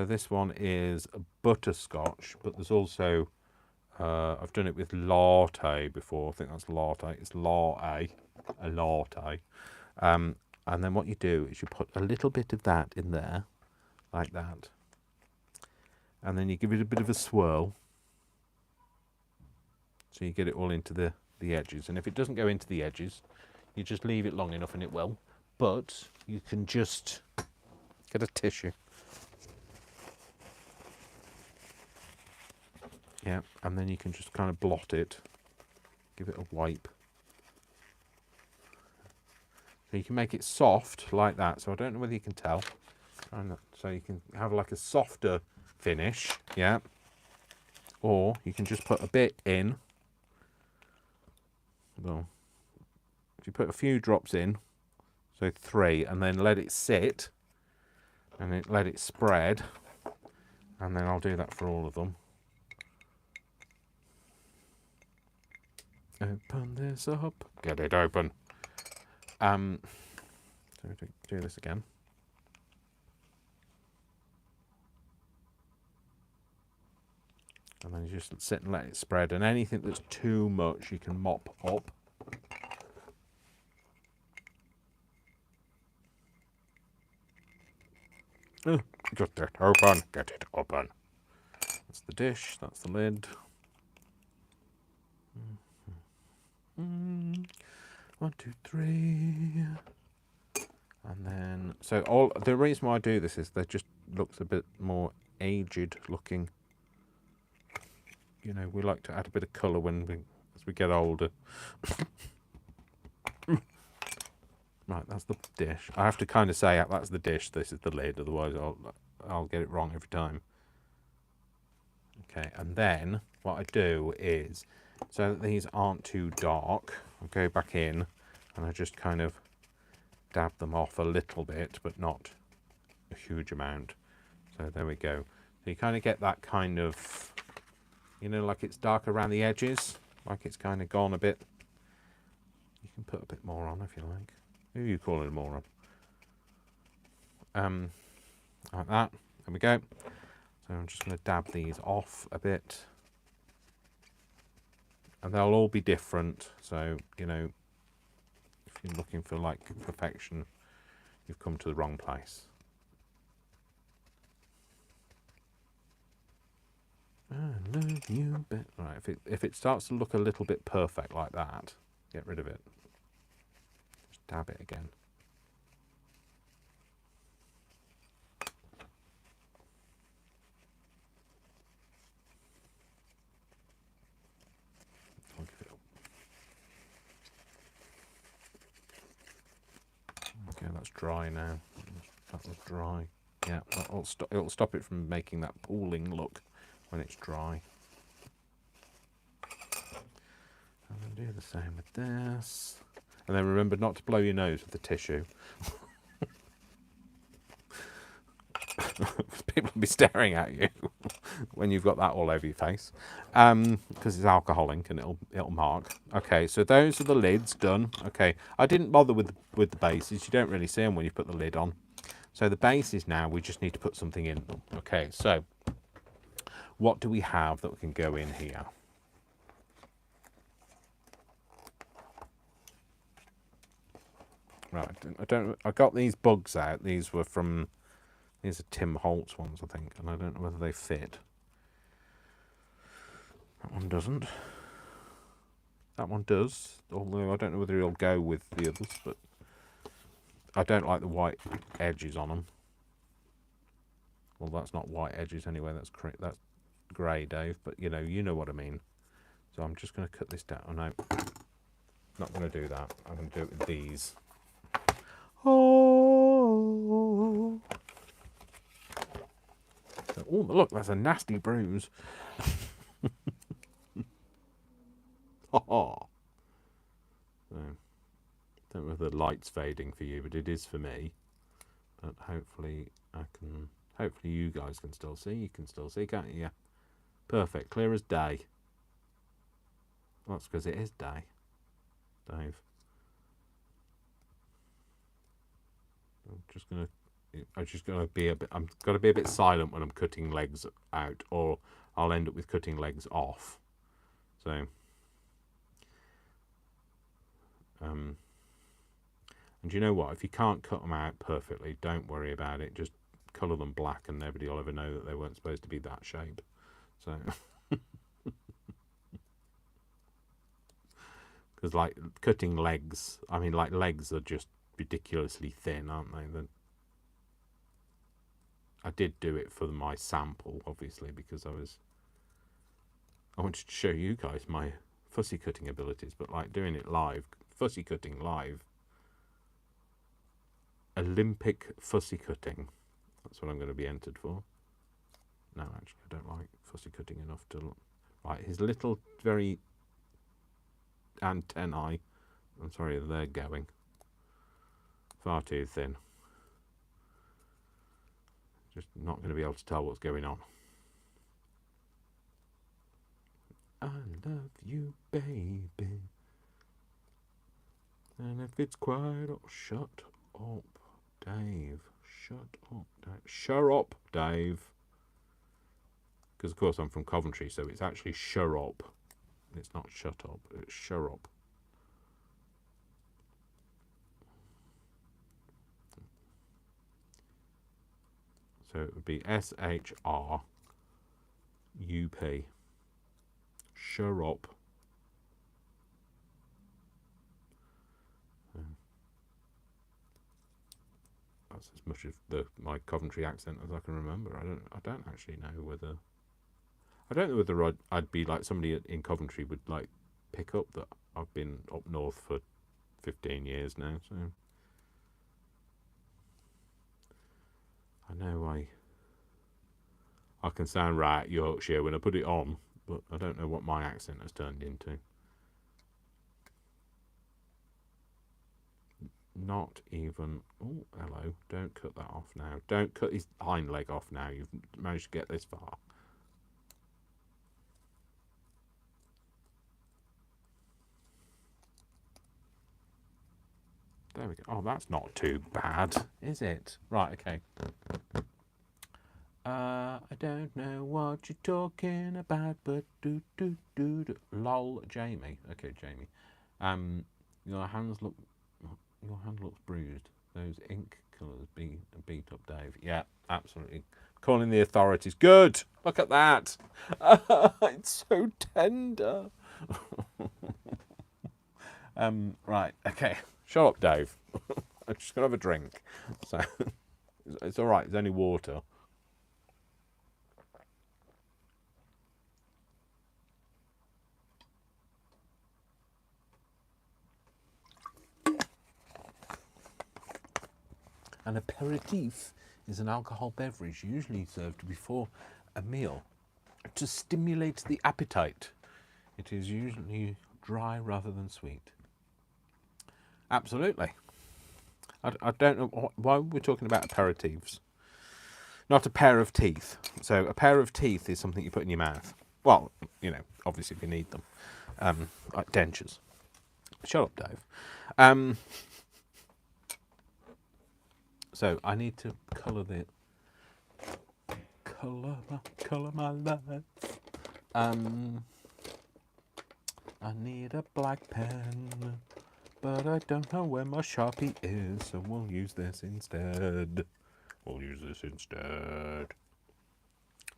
this one is a butterscotch, but there's also I've done it with latte before. I think that's latte. It's latte, a latte. And then what you do is you put a little bit of that in there, like that. And then you give it a bit of a swirl. So you get it all into the edges. And if it doesn't go into the edges, you just leave it long enough and it will. But you can just get a tissue. Yeah, and then you can just kind of blot it. Give it a wipe. So you can make it soft like that. So I don't know whether you can tell. So you can have like a softer finish, yeah. Or you can just put a bit in. Well, if you put a few drops in, so 3, and then let it sit, and then let it spread, and then I'll do that for all of them. Open this up. Get it open. So do this again. And you just sit and let it spread. And anything that's too much, you can mop up. Get it open. Get it open. That's the dish. That's the lid. 1, 2, 3. And then, so the reason why I do this is that just looks a bit more aged looking. You know, we like to add a bit of colour as we get older. Right, that's the dish. I have to kind of say that's the dish, this is the lid, otherwise I'll get it wrong every time. Okay, and then what I do is, so that these aren't too dark, I go back in and I just kind of dab them off a little bit, but not a huge amount. So there we go. So you kind of get that kind of, you know, like it's dark around the edges, like it's kind of gone a bit. You can put a bit more on if you like. Who are you calling a moron? Like that. There we go. So I'm just going to dab these off a bit. And they'll all be different. So, you know, if you're looking for like perfection, you've come to the wrong place. I love you. Right, if it starts to look a little bit perfect like that, get rid of it. Just dab it again. I'll give it up. Okay, that's dry now. That was dry. Yeah, it'll stop it from making that pooling look when it's dry. I'm going to do the same with this. And then remember not to blow your nose with the tissue. People will be staring at you when you've got that all over your face. Because it's alcoholic and it'll mark. Okay, so those are the lids done. Okay, I didn't bother with the bases. You don't really see them when you put the lid on. So the bases now, we just need to put something in them. Okay, so what do we have that we can go in here? Right, I got these bugs out. These are Tim Holtz ones, I think, and I don't know whether they fit. That one doesn't. That one does, although I don't know whether he'll go with the others, but I don't like the white edges on them. Well, that's not white edges anyway, that's grey, Dave, but you know what I mean. So I'm just going to cut this down. Oh, no, not going to do that. I'm going to do it with these. Oh, look, that's a nasty bruise. Oh. So, don't know if the light's fading for you, but it is for me. But hopefully you guys can still see. You can still see, can't you? Yeah. Perfect, clear as day. Well, that's because it is day, Dave. I'm got to be a bit silent when I'm cutting legs out, or I'll end up with cutting legs off. So, and you know what? If you can't cut them out perfectly, don't worry about it. Just colour them black, and nobody will ever know that they weren't supposed to be that shape. So, because like cutting legs, I mean, like legs are just ridiculously thin, aren't they? I did do it for my sample, obviously, because I wanted to show you guys my fussy cutting abilities, but like doing it live, fussy cutting live, Olympic fussy cutting, that's what I'm going to be entered for. No, actually, I don't like fussy cutting enough to look. Right, his little, very antennae, I'm sorry, they're going far too thin. Just not going to be able to tell what's going on. I love you, baby. And if it's quiet, shut up, Dave. Shut up, Dave. Shut up, Dave. because of course I'm from Coventry, so it's actually shut up. It's not shut up, it's shut up. So it would be S-H-R-U-P. Shut up. That's as much of my Coventry accent as I can remember. I don't actually know whether. I don't know whether I'd be like somebody in Coventry would like pick up that I've been up north for 15 years now. So I know I can sound right Yorkshire when I put it on, but I don't know what my accent has turned into. Not even. Oh, hello. Don't cut that off now. Don't cut his hind leg off now. You've managed to get this far. There we go. Oh, that's not too bad, is it? Right, okay. I don't know what you're talking about, but do. Lol, Jamie. Okay, Jamie. Your hand looks bruised. Those ink colours beat up Dave. Yeah, absolutely. Calling the authorities. Good. Look at that. It's so tender. Right. Okay. Shut up, Dave. I'm just gonna have a drink. So it's all right. It's only water. An aperitif is an alcohol beverage usually served before a meal to stimulate the appetite. It is usually dry rather than sweet. Absolutely. I don't know why we're talking about aperitifs. Not a pair of teeth. So a pair of teeth is something you put in your mouth. Well, you know, obviously if you need them. Like dentures. Shut up, Dave. So I need to colour colour my life. I need a black pen, but I don't know where my Sharpie is, so we'll use this instead. I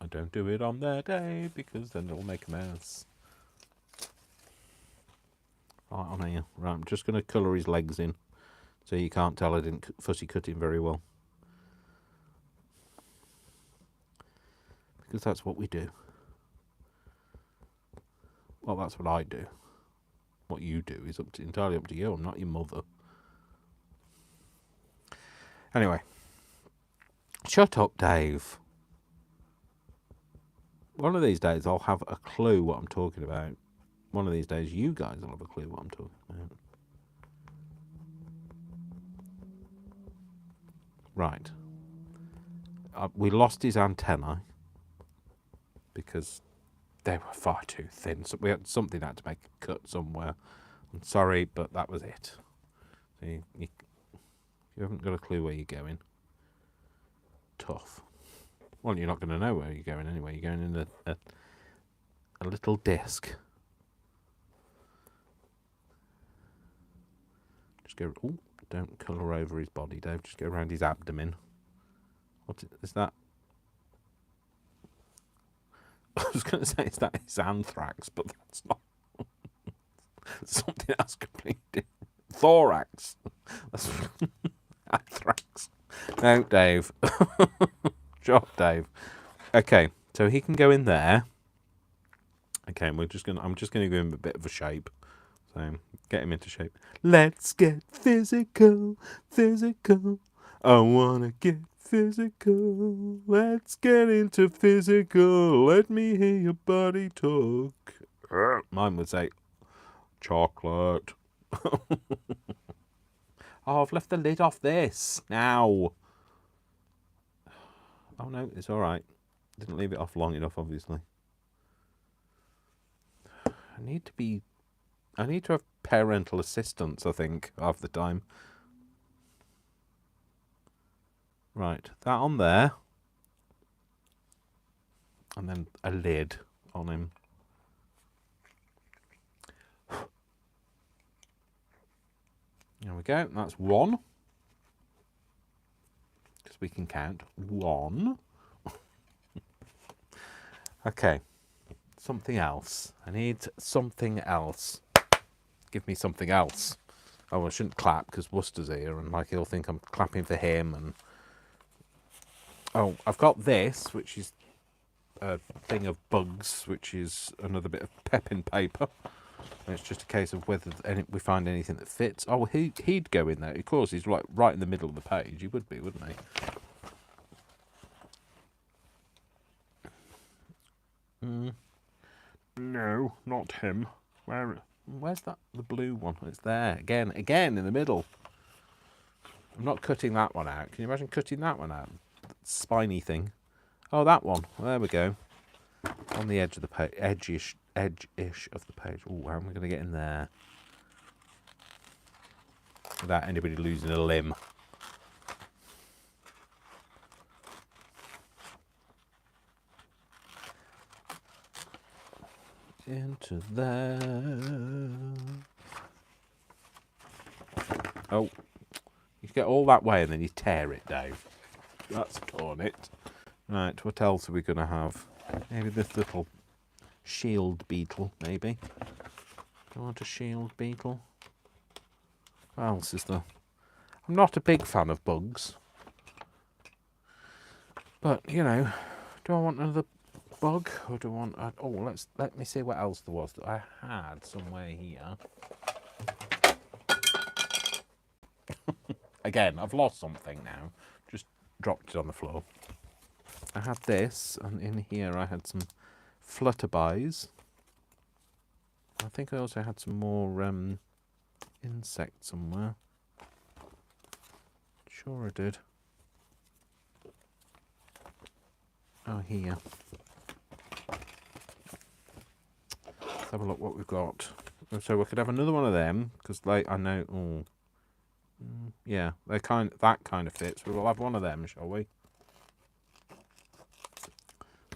don't do it on their day because then it'll make a mess. Right on here. Right, I'm just going to colour his legs in. So you can't tell I didn't fussy cut him very well. Because that's what we do. Well, that's what I do. What you do is entirely up to you. I'm not your mother. Anyway. Shut up, Dave. One of these days I'll have a clue what I'm talking about. One of these days you guys will have a clue what I'm talking about. Right. We lost his antennae because they were far too thin. So we had something had to make a cut somewhere. I'm sorry, but that was it. So you haven't got a clue where you're going. Tough. Well, you're not going to know where you're going anyway. You're going in a little disc. Just go. Ooh. Don't colour over his body, Dave. Just go around his abdomen. What is that? I was going to say, is that his anthrax? But that's not. Something else completely different. Thorax. That's anthrax. No, Dave. Job, Dave. Okay, so he can go in there. Okay, and I'm just gonna give him a bit of a shape. So get him into shape. Let's get physical. I wanna get physical. Let's get into physical. Let me hear your body talk. Mine would say chocolate. Oh, I've left the lid off this now. Oh no, it's all right. Didn't leave it off long enough, obviously. I need to have parental assistance, I think, half the time. Right, that on there. And then a lid on him. There we go. That's one. Because we can count. One. Okay. Something else. I need something else. Give me something else. Oh, I shouldn't clap because Worcester's here and like he'll think I'm clapping for him. And oh, I've got this, which is a thing of bugs, which is another bit of pep-in paper. And it's just a case of whether we find anything that fits. Oh, he'd go in there. Of course, he's like right in the middle of the page. He would be, wouldn't he? No, not him. Where's that? The blue one. It's there again in the middle. I'm not cutting that one out. Can you imagine cutting that one out? That spiny thing. Oh, that one. Well, there we go. On the edge of the page, edge-ish of the page. Oh, how am I going to get in there without anybody losing a limb? Into there. Oh, you get all that way and then you tear it, Dave. That's torn it. Right, what else are we going to have? Maybe this little shield beetle, maybe. Do you want a shield beetle? What else is there? I'm not a big fan of bugs. But, you know, do I want another bug or do I want... oh, let me see what else there was that I had somewhere here. Again, I've lost something now. Just dropped it on the floor. I had this, and in here I had some flutterbys. I think I also had some more insects somewhere. Sure I did. Oh, here. Let's have a look what we've got. So we could have another one of them, because I know... Oh, yeah, that kind of fits. We'll have one of them, shall we?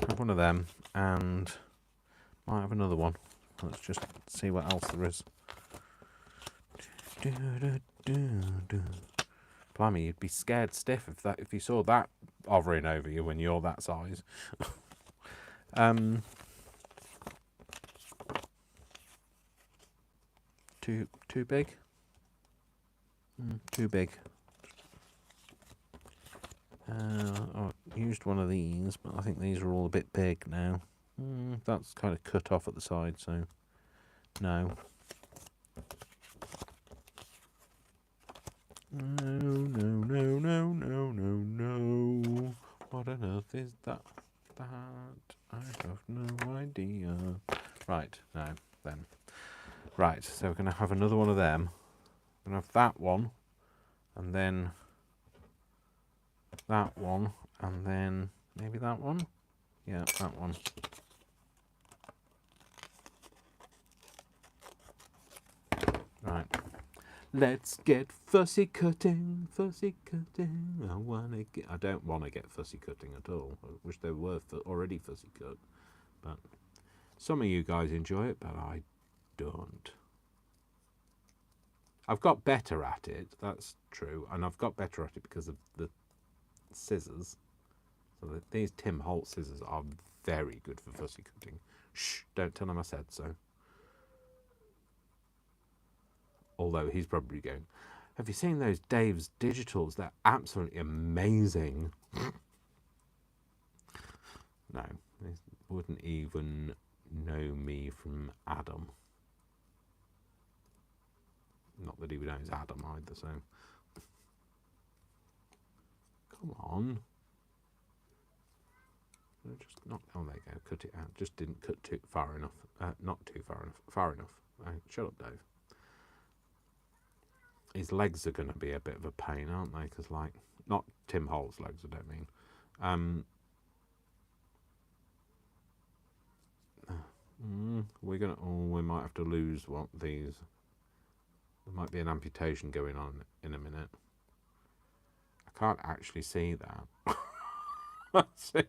Have one of them, and might have another one. Let's just see what else there is. Blimey, you'd be scared stiff if you saw that hovering over you when you're that size. Too big? Too big. I used one of these, but I think these are all a bit big now. That's kind of cut off at the side, so no. No. What on earth is that? I have no idea. Right, no, then. Right, so we're going to have another one of them. We're going to have that one, and then that one, and then maybe that one? Yeah, that one. Right. Let's get fussy cutting. I don't want to get fussy cutting at all. I wish they were already fussy cut. But some of you guys enjoy it, but I don't. I've got better at it, that's true. And I've got better at it because of the scissors. So these Tim Holt scissors are very good for fussy cutting. Shh, don't tell him I said so. Although he's probably going, have you seen those Dave's Digitals? They're absolutely amazing. No, he wouldn't even know me from Adam. Not that he would know it's Adam either, so. Come on. Just not, oh, there you go, cut it out. Just didn't cut too far enough. Not too far enough. Far enough. Shut up, Dave. His legs are going to be a bit of a pain, aren't they? Because, like, not Tim Holt's legs, I don't mean. We're going to, we might have to lose these. There might be an amputation going on in a minute. I can't actually see that.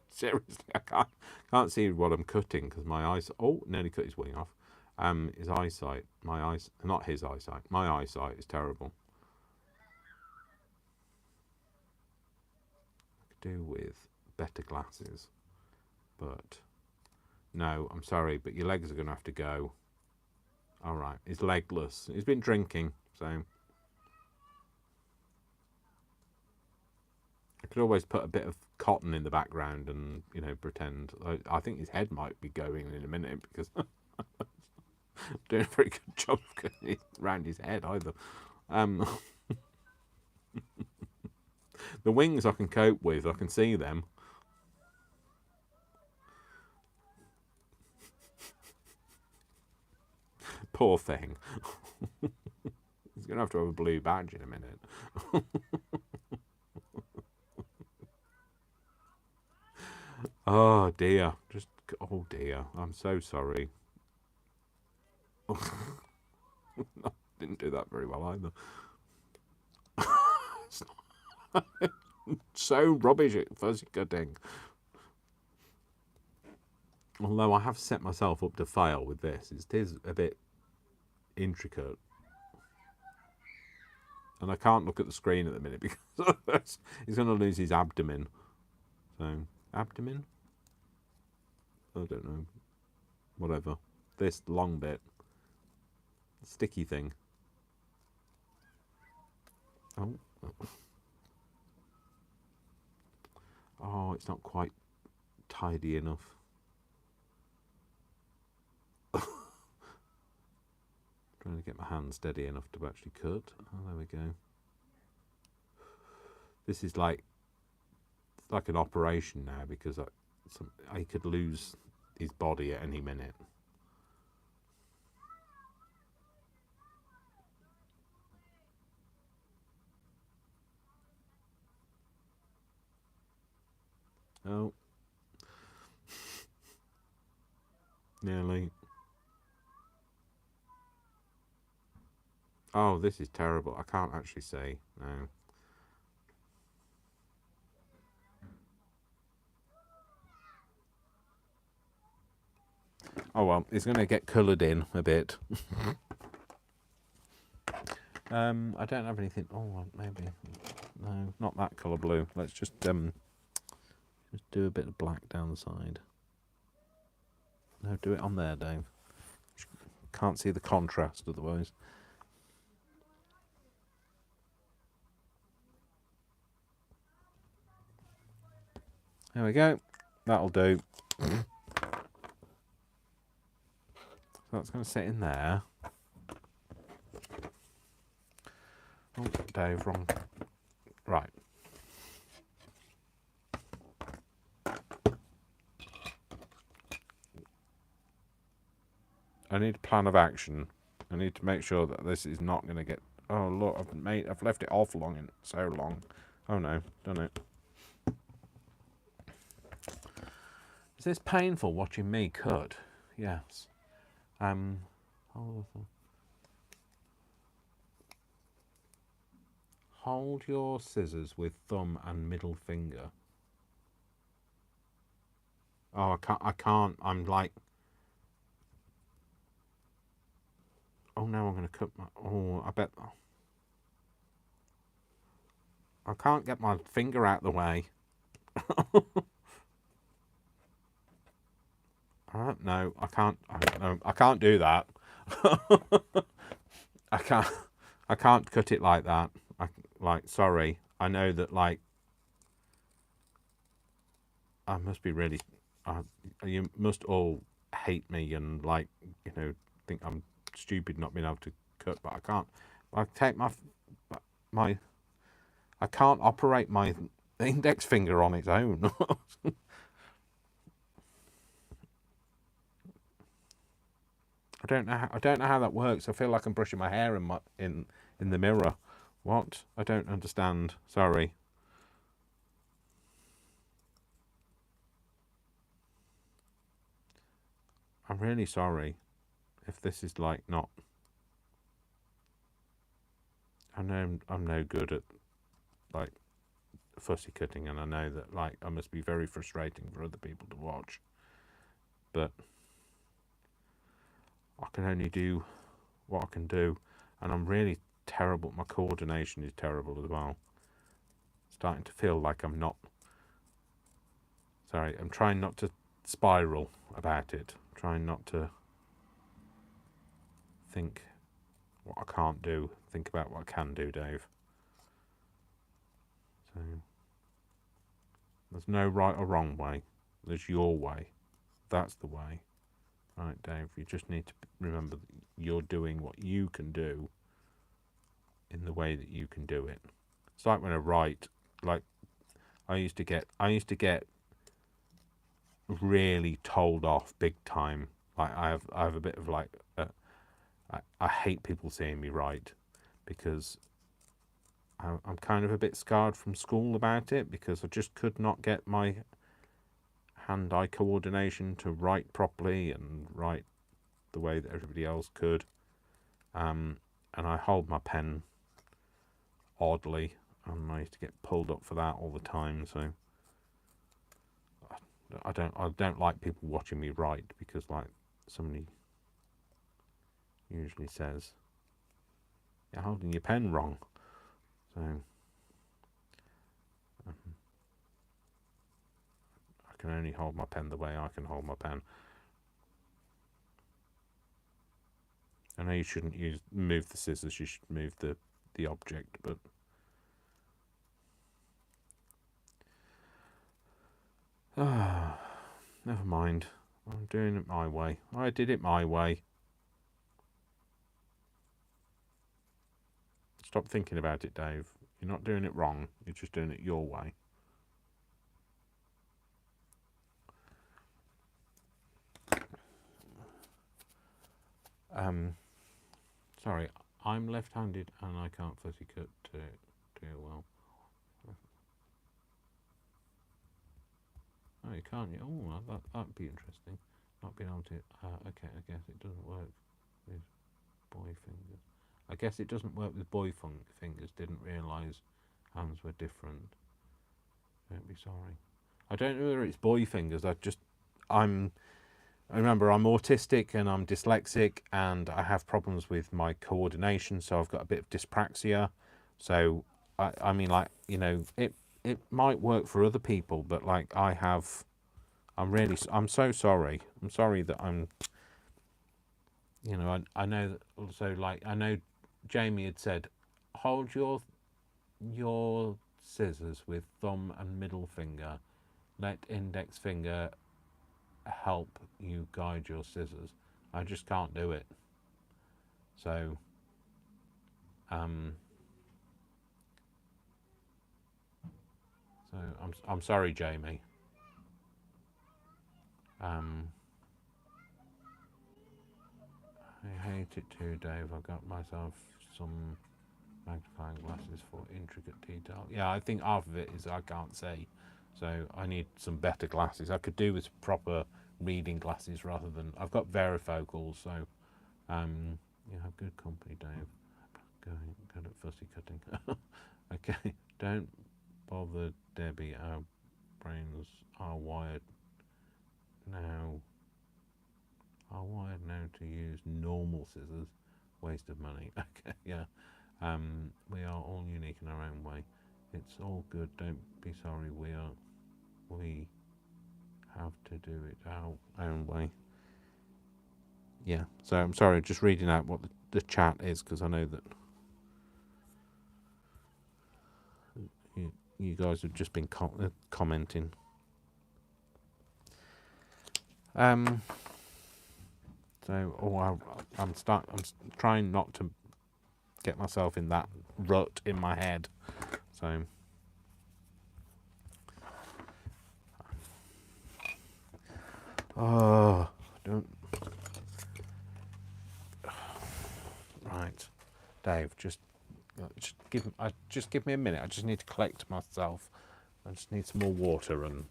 Seriously, I can't see what I'm cutting because my eyes. Oh, nearly cut his wing off. His eyesight, my eyes, not his eyesight. My eyesight is terrible. I could do with better glasses, but no, I'm sorry, but your legs are going to have to go. All right, he's legless. He's been drinking, so I could always put a bit of cotton in the background and, you know, pretend. I think his head might be going in a minute because I'm doing a very good job of getting it around his head either. The wings I can cope with. I can see them. Poor thing. He's going to have a blue badge in a minute. Oh dear. Oh dear. I'm so sorry. Didn't do that very well either. So rubbish at fuzzy cutting. Although I have set myself up to fail with this. It is a bit intricate. And I can't look at the screen at the minute because he's going to lose his abdomen. So, abdomen? I don't know. Whatever. This long bit. Sticky thing. Oh. Oh, it's not quite tidy enough. Trying to get my hand steady enough to actually cut. Oh, there we go. This is like an operation now because I could lose his body at any minute. Oh. Nearly. Oh, this is terrible. I can't actually see. No. Oh well, it's going to get coloured in a bit. I don't have anything. Oh, maybe. No, not that colour blue. Let's just do a bit of black down the side. No, do it on there, Dave. Can't see the contrast otherwise. There we go. That'll do. So that's going to sit in there. Oh, Dave, wrong. Right. I need a plan of action. I need to make sure that this is not going to get. Oh look, I've left it off so long. Oh no, done it. Is this painful watching me cut? Yes. Hold your scissors with thumb and middle finger. Oh, I can't. I'm like. Oh no, I'm going to cut my. Oh, I bet. I can't get my finger out the way. No, I can't. I can't do that. I can't cut it like that. Sorry. I know that, like, I must be really. You must all hate me and, like, you know, think I'm stupid not being able to cut, but I can't. I take my. I can't operate my index finger on its own. I don't know how that works. I feel like I'm brushing my hair in the mirror. What? I don't understand. Sorry. I'm really sorry if this is like not. I know I'm no good at like fussy cutting, and I know that like I must be very frustrating for other people to watch, but I can only do what I can do, and I'm really terrible. My coordination is terrible as well. Starting to feel like I'm not. Sorry, I'm trying not to spiral about it. Trying not to think what I can't do. Think about what I can do, Dave. So there's no right or wrong way. There's your way. That's the way. Right, Dave, you just need to remember that you're doing what you can do in the way that you can do it. It's like when I write, like I used to get really told off big time. Like I have a bit of like, I hate people seeing me write because I'm kind of a bit scarred from school about it, because I just could not get my hand-eye coordination to write properly and write the way that everybody else could. And I hold my pen oddly, and I used to get pulled up for that all the time. So I don't like people watching me write, because like somebody usually says, "You're holding your pen wrong." So I can only hold my pen the way I can hold my pen. I know you shouldn't move the scissors, you should move the object, but never mind. I'm doing it my way. I did it my way. Stop thinking about it, Dave. You're not doing it wrong. You're just doing it your way. Sorry, I'm left-handed and I can't fussy cut too well. Oh, you can't. Oh, that'd be interesting. Not being able to. Okay, I guess it doesn't work with boy fingers. I guess it doesn't work with boy fingers. Didn't realise hands were different. Don't be sorry. I don't know whether it's boy fingers. I remember I'm autistic and I'm dyslexic and I have problems with my coordination, so I've got a bit of dyspraxia. So I mean, like, you know, it might work for other people, but like I'm so sorry. I'm sorry that I'm, you know, I know that also, like, I know Jamie had said, hold your scissors with thumb and middle finger, let index finger help you guide your scissors. I just can't do it. So I'm sorry, Jamie. I hate it too, Dave. I got myself some magnifying glasses for intricate detail. Yeah, I think half of it is I can't see, so I need some better glasses. I could do with proper reading glasses rather than, I've got varifocals. So you have good company, Dave. Going good at fussy cutting. Okay, don't bother, Debbie. Our brains are wired now. To use normal scissors. Waste of money. Okay, yeah. We are all unique in our own way. It's all good. Don't be sorry. We have to do it our own way. Yeah. So I'm sorry. Just reading out what the chat is, because I know that you guys have just been commenting. So I'm trying not to get myself in that rut in my head. So don't. Right, Dave, just give me a minute. I just need to collect myself. I just need some more water and.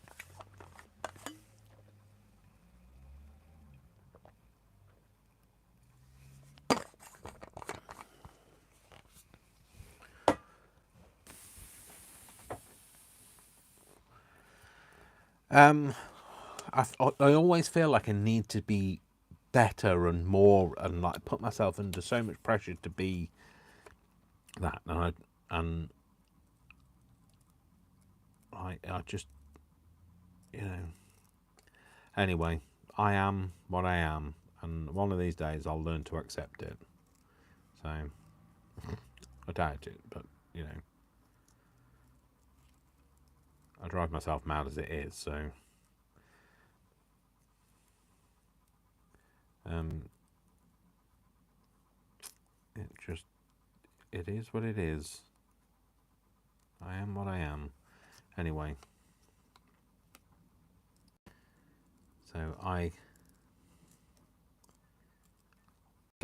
I always feel like I need to be better and more, and like put myself under so much pressure to be that, and I just, you know. Anyway, I am what I am, and one of these days I'll learn to accept it. So I doubt it, but you know, I drive myself mad as it is. So it is what it is. I am what I am. Anyway, so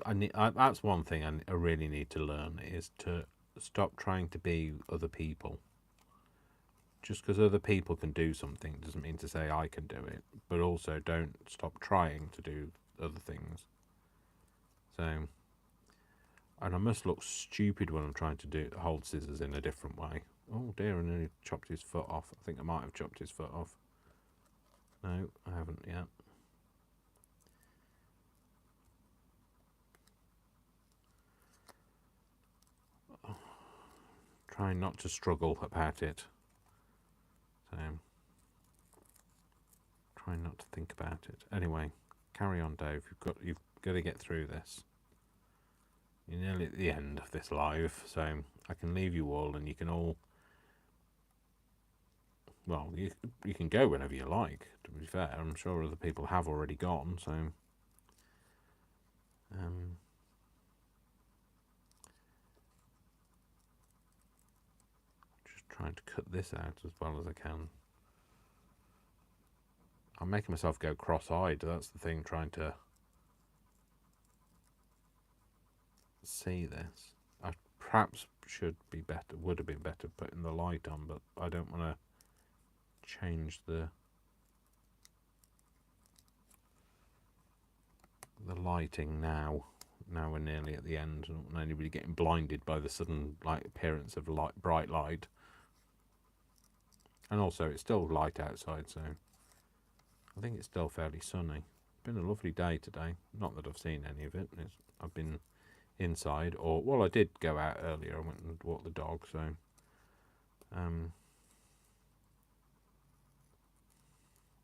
that's one thing I really need to learn, is to stop trying to be other people. Just because other people can do something doesn't mean to say I can do it, but also don't stop trying to do other things. So, and I must look stupid when I'm trying to hold scissors in a different way. Oh dear, I nearly chopped his foot off. I think I might have chopped his foot off. No, I haven't yet. Oh, trying not to struggle about it. So, trying not to think about it. Anyway, carry on, Dave. You've got to get through this. You're nearly at the end of this live, so I can leave you all, and you can all. Well, you can go whenever you like. To be fair, I'm sure other people have already gone. So, just trying to cut this out as well as I can. I'm making myself go cross-eyed. That's the thing. Trying to see this. I perhaps would have been better putting the light on, but I don't want to change the lighting now. Now we're nearly at the end. I don't want anybody getting blinded by the sudden appearance of bright light. And also, it's still light outside, so I think it's still fairly sunny. It's been a lovely day today. Not that I've seen any of it. I've been inside, I did go out earlier. I went and walked the dog, so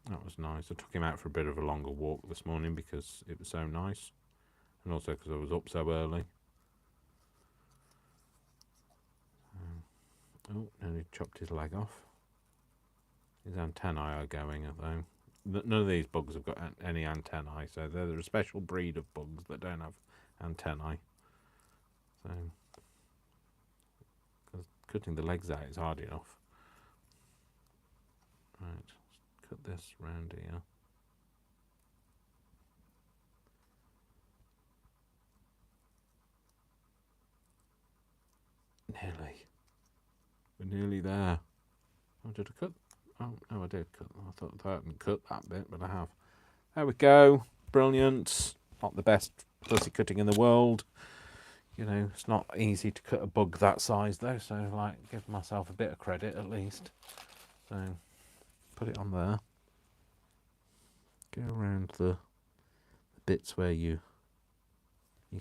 that was nice. I took him out for a bit of a longer walk this morning because it was so nice, and also because I was up so early. Oh, nearly chopped his leg off. His antennae are going, though. None of these bugs have got any antennae, so they're a special breed of bugs that don't have antennae. So, because cutting the legs out is hard enough. Right, let's cut this round here. Nearly. We're nearly there. Oh, did I cut? Oh, no, I did cut. I thought I hadn't cut that bit, but I have. There we go. Brilliant. Not the best pussy cutting in the world. You know, it's not easy to cut a bug that size, though, so, give myself a bit of credit, at least. So, put it on there. Go around the bits where you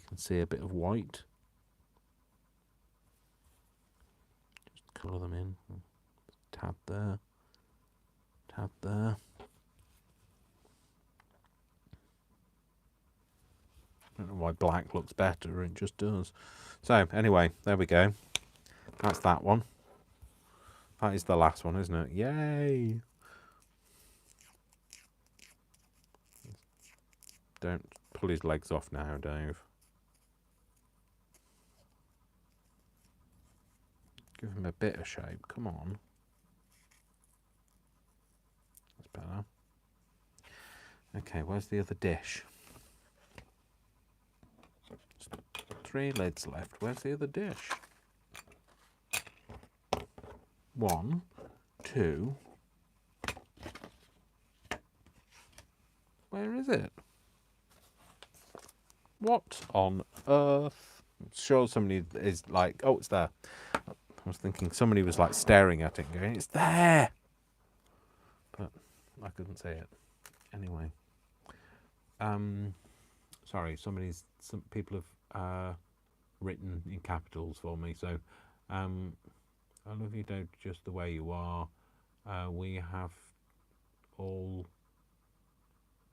can see a bit of white. Just colour them in. Tab there. Tab there. I don't know why black looks better, it just does. So, anyway, there we go. That's that one. That is the last one, isn't it? Yay! Don't pull his legs off now, Dave. Give him a bit of shape, come on. That's better. Okay, where's the other dish? 3 lids left. Where's the other dish? 1, 2. Where is it? What on earth? I'm sure somebody is like, oh, it's there. I was thinking somebody was staring at it and going, it's there. But I couldn't say it. Anyway, sorry, some people have written in capitals for me. So, I love you, Dave, just the way you are. We have all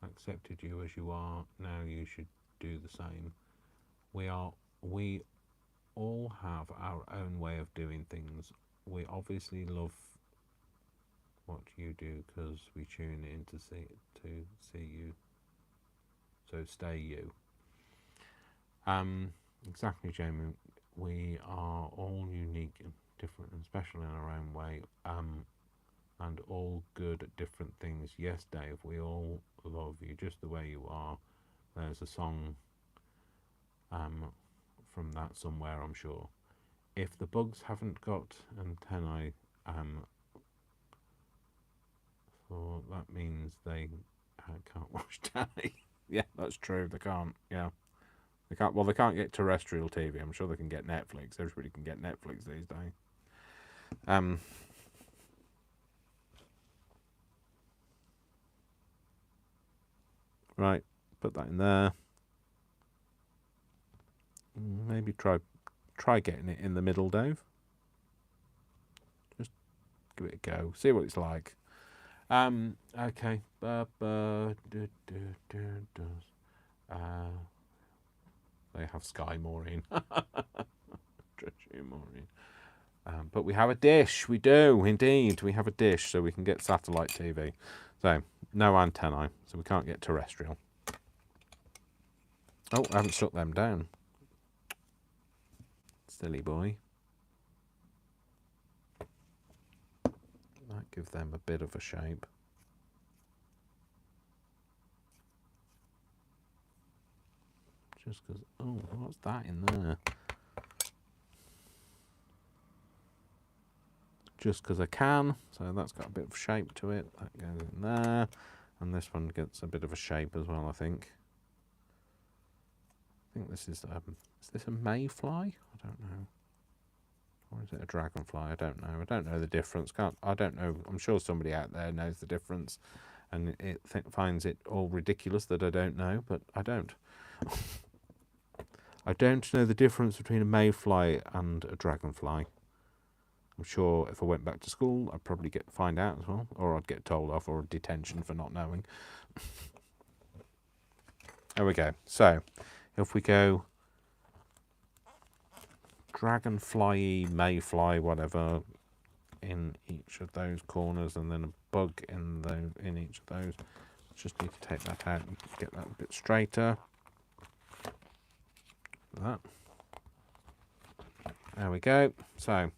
accepted you as you are. Now you should do the same. We all have our own way of doing things. We obviously love what you do because we tune in to see you. So stay you. Exactly, Jamie. We are all unique and different and special in our own way. And all good at different things. Yes, Dave, we all love you just the way you are. There's a song from that somewhere, I'm sure. If the bugs haven't got antennae, so that means they can't watch telly. Yeah, that's true. They can't. Yeah, they can't. Well, they can't get terrestrial TV. I'm sure they can get Netflix. Everybody can get Netflix these days. Right, put that in there. Maybe try getting it in the middle, Dave. Just give it a go. See what it's like. Okay. They have Sky Maureen. Maureen. But we have a dish. We do, indeed. We have a dish, so we can get satellite TV. So, no antennae, so we can't get terrestrial. Oh, I haven't shut them down. Silly boy. Might give them a bit of a shape. Just because... Oh, what's that in there? Just because I can. So that's got a bit of shape to it. That goes in there. And this one gets a bit of a shape as well, I think. I think this is this a mayfly? I don't know. Or is it a dragonfly? I don't know. I don't know the difference. I don't know. I'm sure somebody out there knows the difference. And it finds it all ridiculous that I don't know, but I don't. I don't know the difference between a mayfly and a dragonfly. I'm sure if I went back to school, I'd probably find out as well, or I'd get told off, or detention for not knowing. There we go. So, if we go dragonfly, mayfly, whatever, in each of those corners, and then a bug in each of those. Just need to take that out and get that a bit straighter. That. There we go. So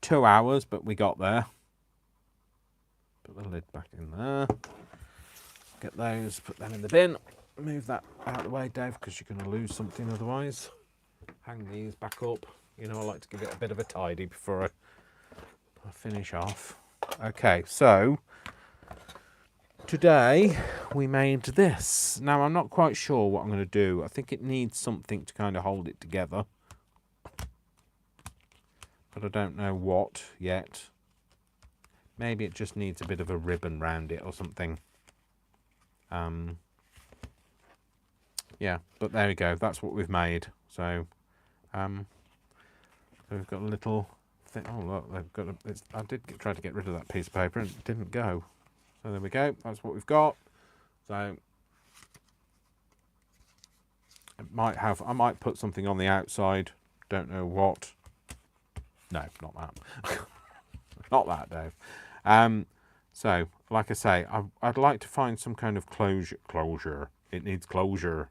2 hours, but we got there. Put the lid back in there. Get those, put them in the bin. Move that out of the way, Dave, because you're going to lose something otherwise. Hang these back up. You know, I like to give it a bit of a tidy before I finish off. Okay, so today we made this. Now, I'm not quite sure what I'm going to do. I think it needs something to kind of hold it together. But I don't know what yet. Maybe it just needs a bit of a ribbon round it or something. Yeah, but there we go. That's what we've made. So, so we've got a little thing. Oh, look, they've got I did try to get rid of that piece of paper and it didn't go. So there we go. That's what we've got. So I might put something on the outside. Don't know what. No, not that. Not that, Dave. So, like I say, I'd like to find some kind of closure. It needs closure.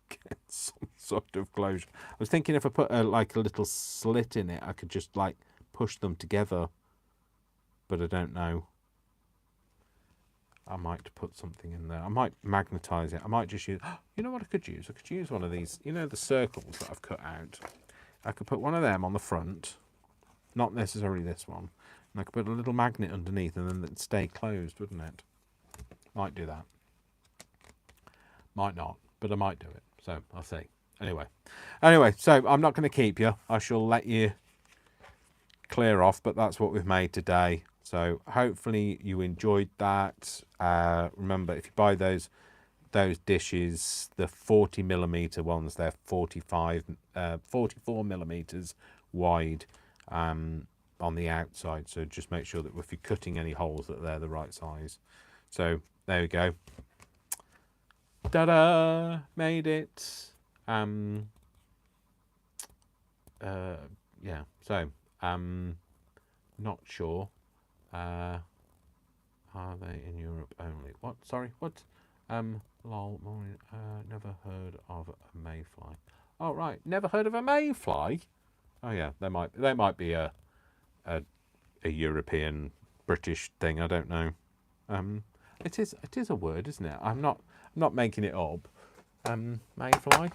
Get some sort of closure. I was thinking if I put a little slit in it, I could just push them together. But I don't know. I might put something in there. I might magnetize it. I might just use... You know what I could use? I could use one of these. You know the circles that I've cut out? I could put one of them on the front. Not necessarily this one. And I could put a little magnet underneath and then it'd stay closed, wouldn't it? Might do that. Might not, but I might do it. So, I'll see. Anyway, so I'm not going to keep you. I shall let you clear off, but that's what we've made today. So hopefully you enjoyed that. Remember, if you buy those dishes, the 40mm ones, they're 44 millimeters wide on the outside. So just make sure that if you're cutting any holes, that they're the right size. So there we go. Ta-da! Made it. Yeah. So not sure. Are they in Europe only? What? Sorry, what? Lol, never heard of a mayfly. Oh right, never heard of a mayfly. Oh yeah, they might be a European British thing. I don't know. It is a word, isn't it? I'm not making it up. Mayfly.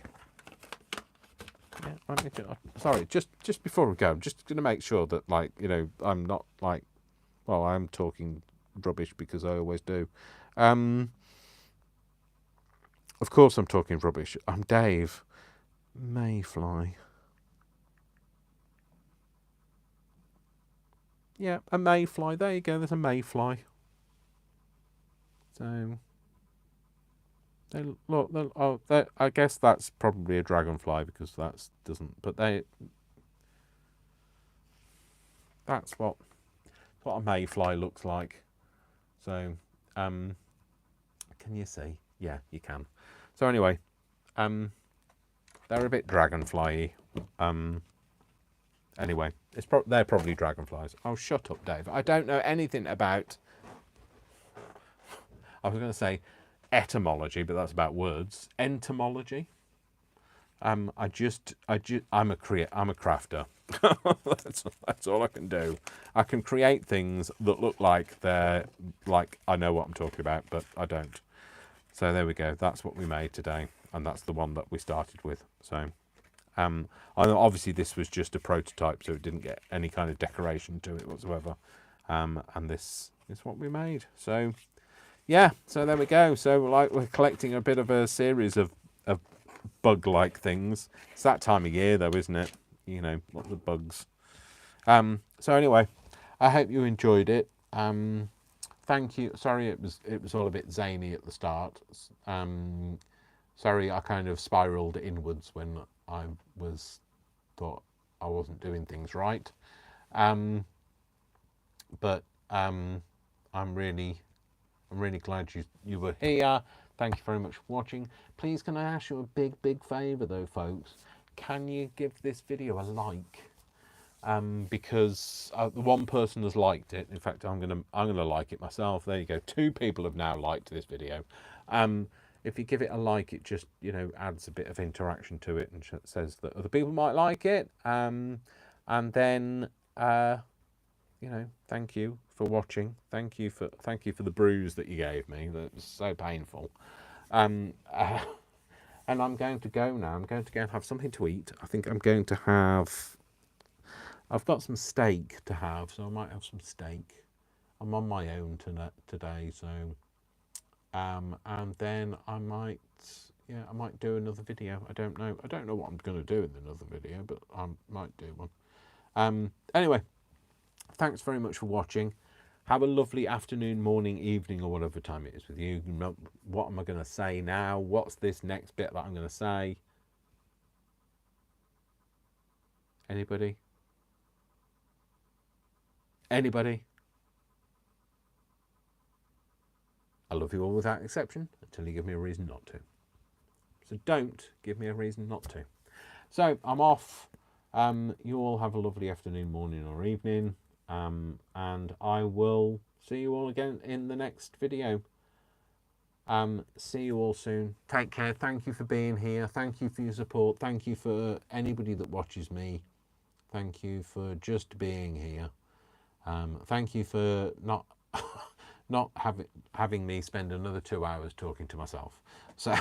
Yeah, sorry, just before we go, I'm just going to make sure that, like, you know, I'm not like, well, I'm talking rubbish because I always do. Of course I'm talking rubbish. I'm Dave. Mayfly. Yeah, a mayfly. There you go. There's a mayfly. So, I guess that's probably a dragonfly because that doesn't. But that's what a mayfly looks like. So, can you see? Yeah, you can. So anyway, they're a bit dragonfly-y. Anyway, they're probably dragonflies. Oh, shut up, Dave. I don't know anything about. I was going to say etymology, but that's about words. Entomology. I'm a crafter. That's all I can do. I can create things that look like I know what I'm talking about, but I don't. So there we go. That's what we made today, and that's the one that we started with. So, obviously this was just a prototype, so it didn't get any kind of decoration to it whatsoever. And this is what we made. So, yeah. So there we go. So we're collecting a bit of a series of bug-like things. It's that time of year, though, isn't it? You know, lots of bugs. So anyway, I hope you enjoyed it. Thank you. Sorry, it was all a bit zany at the start. Sorry, I kind of spiraled inwards when I thought I wasn't doing things right. But I'm really glad you were here. Thank you very much for watching. Please, can I ask you a big favour though, folks? Can you give this video a like? Because the one person has liked it. In fact, I'm gonna like it myself. There you go. 2 people have now liked this video. If you give it a like, it just, you know, adds a bit of interaction to it and says that other people might like it. And then, you know, thank you for watching. Thank you for the bruise that you gave me. That was so painful. And I'm going to go now. I'm going to go and have something to eat. I think I'm going to have. I've got some steak to have, so I might have some steak. I'm on my own today, so and then I might do another video. I don't know what I'm going to do in another video, but I might do one. Anyway, thanks very much for watching. Have a lovely afternoon, morning, evening, or whatever time it is with you. What am I going to say now? What's this next bit that I'm going to say? Anybody? Anybody? I love you all without exception until you give me a reason not to. So don't give me a reason not to. So I'm off. You all have a lovely afternoon, morning, or evening. And I will see you all again in the next video. See you all soon. Take care. Thank you for being here. Thank you for your support. Thank you for anybody that watches me. Thank you for just being here. Thank you for not having me spend another 2 hours talking to myself. So,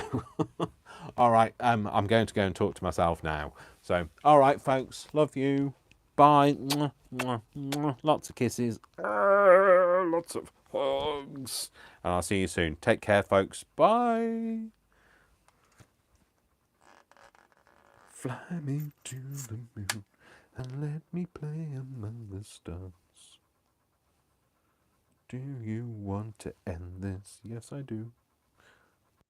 all right, I'm going to go and talk to myself now. So, all right, folks, love you. Bye. Lots of kisses. Lots of hugs. And I'll see you soon. Take care, folks. Bye. Fly me to the moon and let me play among the stars. Do you want to end this? Yes, I do.